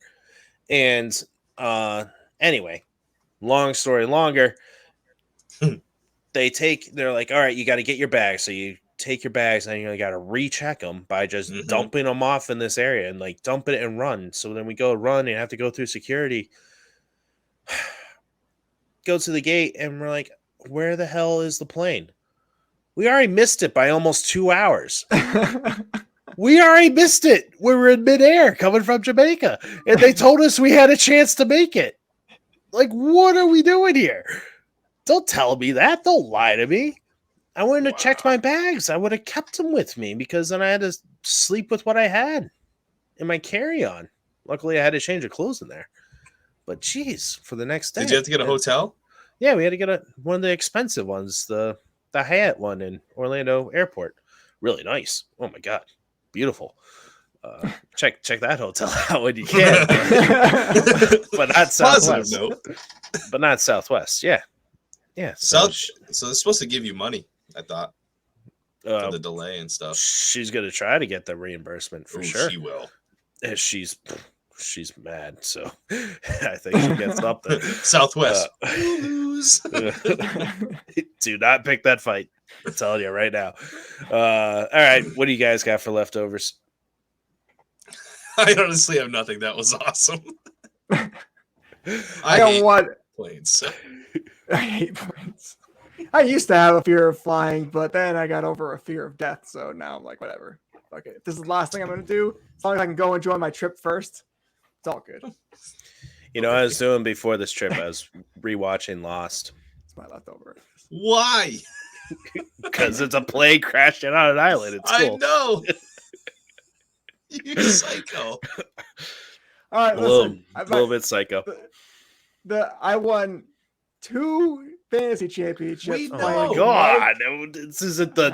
And anyway, long story longer. They're like, all right, you got to get your bags. So you take your bags and you got to recheck them by just dumping them off in this area and like dump it and run. So then we go run and have to go through security. Go to the gate and we're like, where the hell is the plane? We already missed it by almost 2 hours. We already missed it. We were in midair coming from Jamaica, and they told us we had a chance to make it. Like, what are we doing here? Don't tell me that. Don't lie to me. I wouldn't have checked my bags. I would have kept them with me because then I had to sleep with what I had in my carry-on. Luckily, I had to change of clothes in there. But geez, for the next day. Did you have to get a hotel? Yeah, we had to get one of the expensive ones, the Hyatt one in Orlando Airport. Really nice. Oh my God. Beautiful. Check that hotel out when you can. But not Southwest. But not Southwest. Yeah. Yeah. So they're supposed to give you money, I thought. For the delay and stuff. She's gonna try to get the reimbursement for sure. She will. She's mad, so I think she gets something. Southwest. Lose. Do not pick that fight. I'm telling you right now. All right, what do you guys got for leftovers? I honestly have nothing. That was awesome. I don't want planes. I hate planes. I used to have a fear of flying, but then I got over a fear of death. So now I'm like, whatever. Okay, if this is the last thing I'm going to do, as long as I can go enjoy my trip first, it's all good. You know, I was doing before this trip, I was rewatching Lost. It's my leftover. Why? Because it's a plane crashing on an island. It's cool. I know. You psycho. All right, A listen. little bit psycho. I won 2 fantasy championships. We Oh know. my God. This isn't the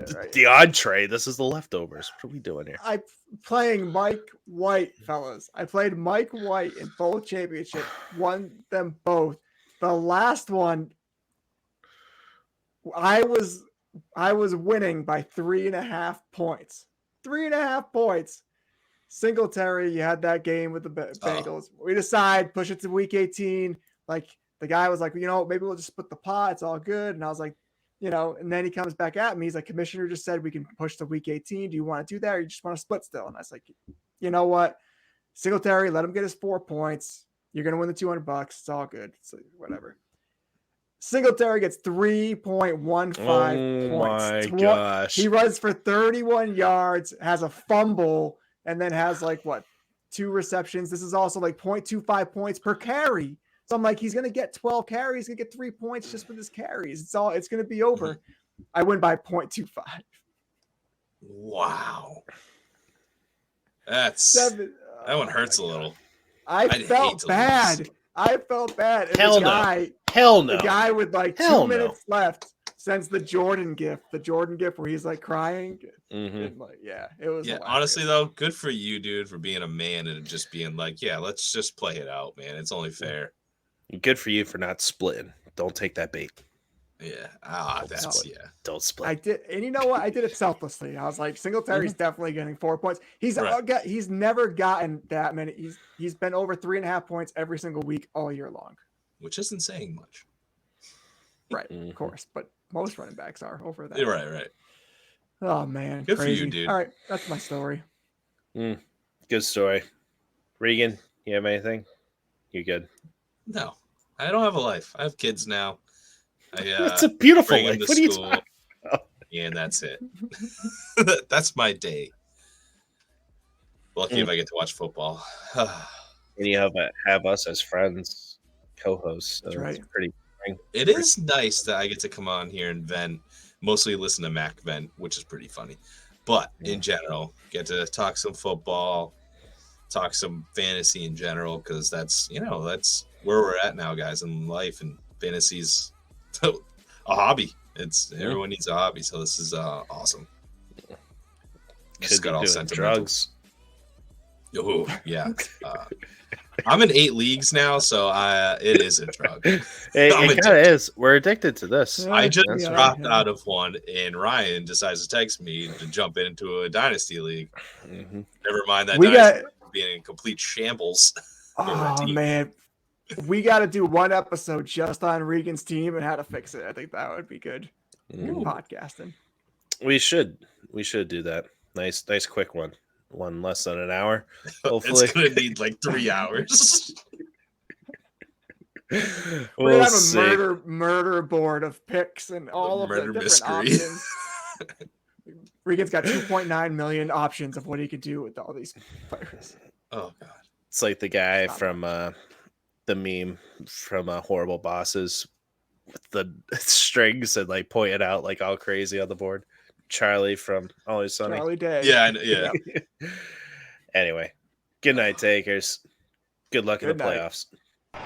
right. entree. This is the leftovers. What are we doing here? I'm playing Mike White, fellas. I played Mike White in both championships, won them both. The last one, I was winning by 3.5 points. 3.5 points. Singletary, you had that game with the Bengals. We decide, push it to week 18. Like, the guy was like, maybe we'll just split the pot. It's all good. And I was like, and then he comes back at me. He's like, commissioner just said we can push to week 18. Do you want to do that, or you just want to split still? And I was like, you know what? Singletary, let him get his 4 points. You're going to win the $200. It's all good. So whatever. Singletary gets 3.15 Oh points. my gosh. He runs for 31 yards, has a fumble, and then has 2 receptions. This is also 0.25 points per carry. So I'm like, he's going to get 12 carries. He's going to get 3 points just with his carries. It's going to be over. I win by 0.25. Wow. That one hurts a little. I felt bad. And Hell no. The guy with 2 minutes left sends the Jordan gif where he's crying. Mm-hmm. And, it was. Yeah, honestly though, good for you, dude, for being a man and just being let's just play it out, man. It's only fair. Good for you for not splitting. Don't take that bait. Yeah. Don't split. I did, and you know what? I did it selflessly. I was like, Singletary's definitely getting 4 points. He's never gotten that many. He's been over 3.5 points every single week all year long, which isn't saying much. Right, of course, but most running backs are over that. Right. Oh man, good crazy. for you, dude. All right, that's my story. Good story. Regan, you have anything? You good? No, I don't have a life. I have kids now. It's a beautiful life. What are you talking about? And that's it. That's my day. Lucky if I get to watch football. And you have us as friends, co-hosts. So that's right. It's pretty boring. It is nice that I get to come on here and vent, mostly listen to Mac vent, which is pretty funny. But in general, get to talk some football, talk some fantasy in general, because that's where we're at now, guys, in life, and fantasy's a hobby. Everyone needs a hobby, so this is awesome. Just got all sentimental. Drugs. Oh yeah, I'm in 8 leagues now, so it is a drug. It kind of is. We're addicted to this. I just dropped out of one, and Ryan decides to text me to jump into a dynasty league. Mm-hmm. Never mind that being in complete shambles. Oh man, we got to do one episode just on Regan's team and how to fix it. I think that would be good. Good podcasting. We should do that. Nice quick one. One less than an hour. Hopefully, it's gonna need 3 hours. We're gonna have a murder board of picks and all of the different mystery. Options. Regan's got 2.9 million options of what he could do with all these players. Oh god, it's like the guy from the meme from Horrible Bosses with the strings and pointed out all crazy on the board. Charlie from Always Sunny. Charlie Day. Yeah. Anyway, good night, takers. Good luck in the playoffs.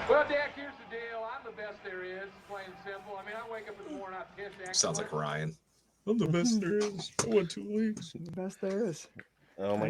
Well, Dak, here's the deal. I'm the best there is, plain and simple. I mean, I wake up in the morning, I piss. Sounds like Ryan. I'm the best there is. I won 2 leagues. The best there is. Oh my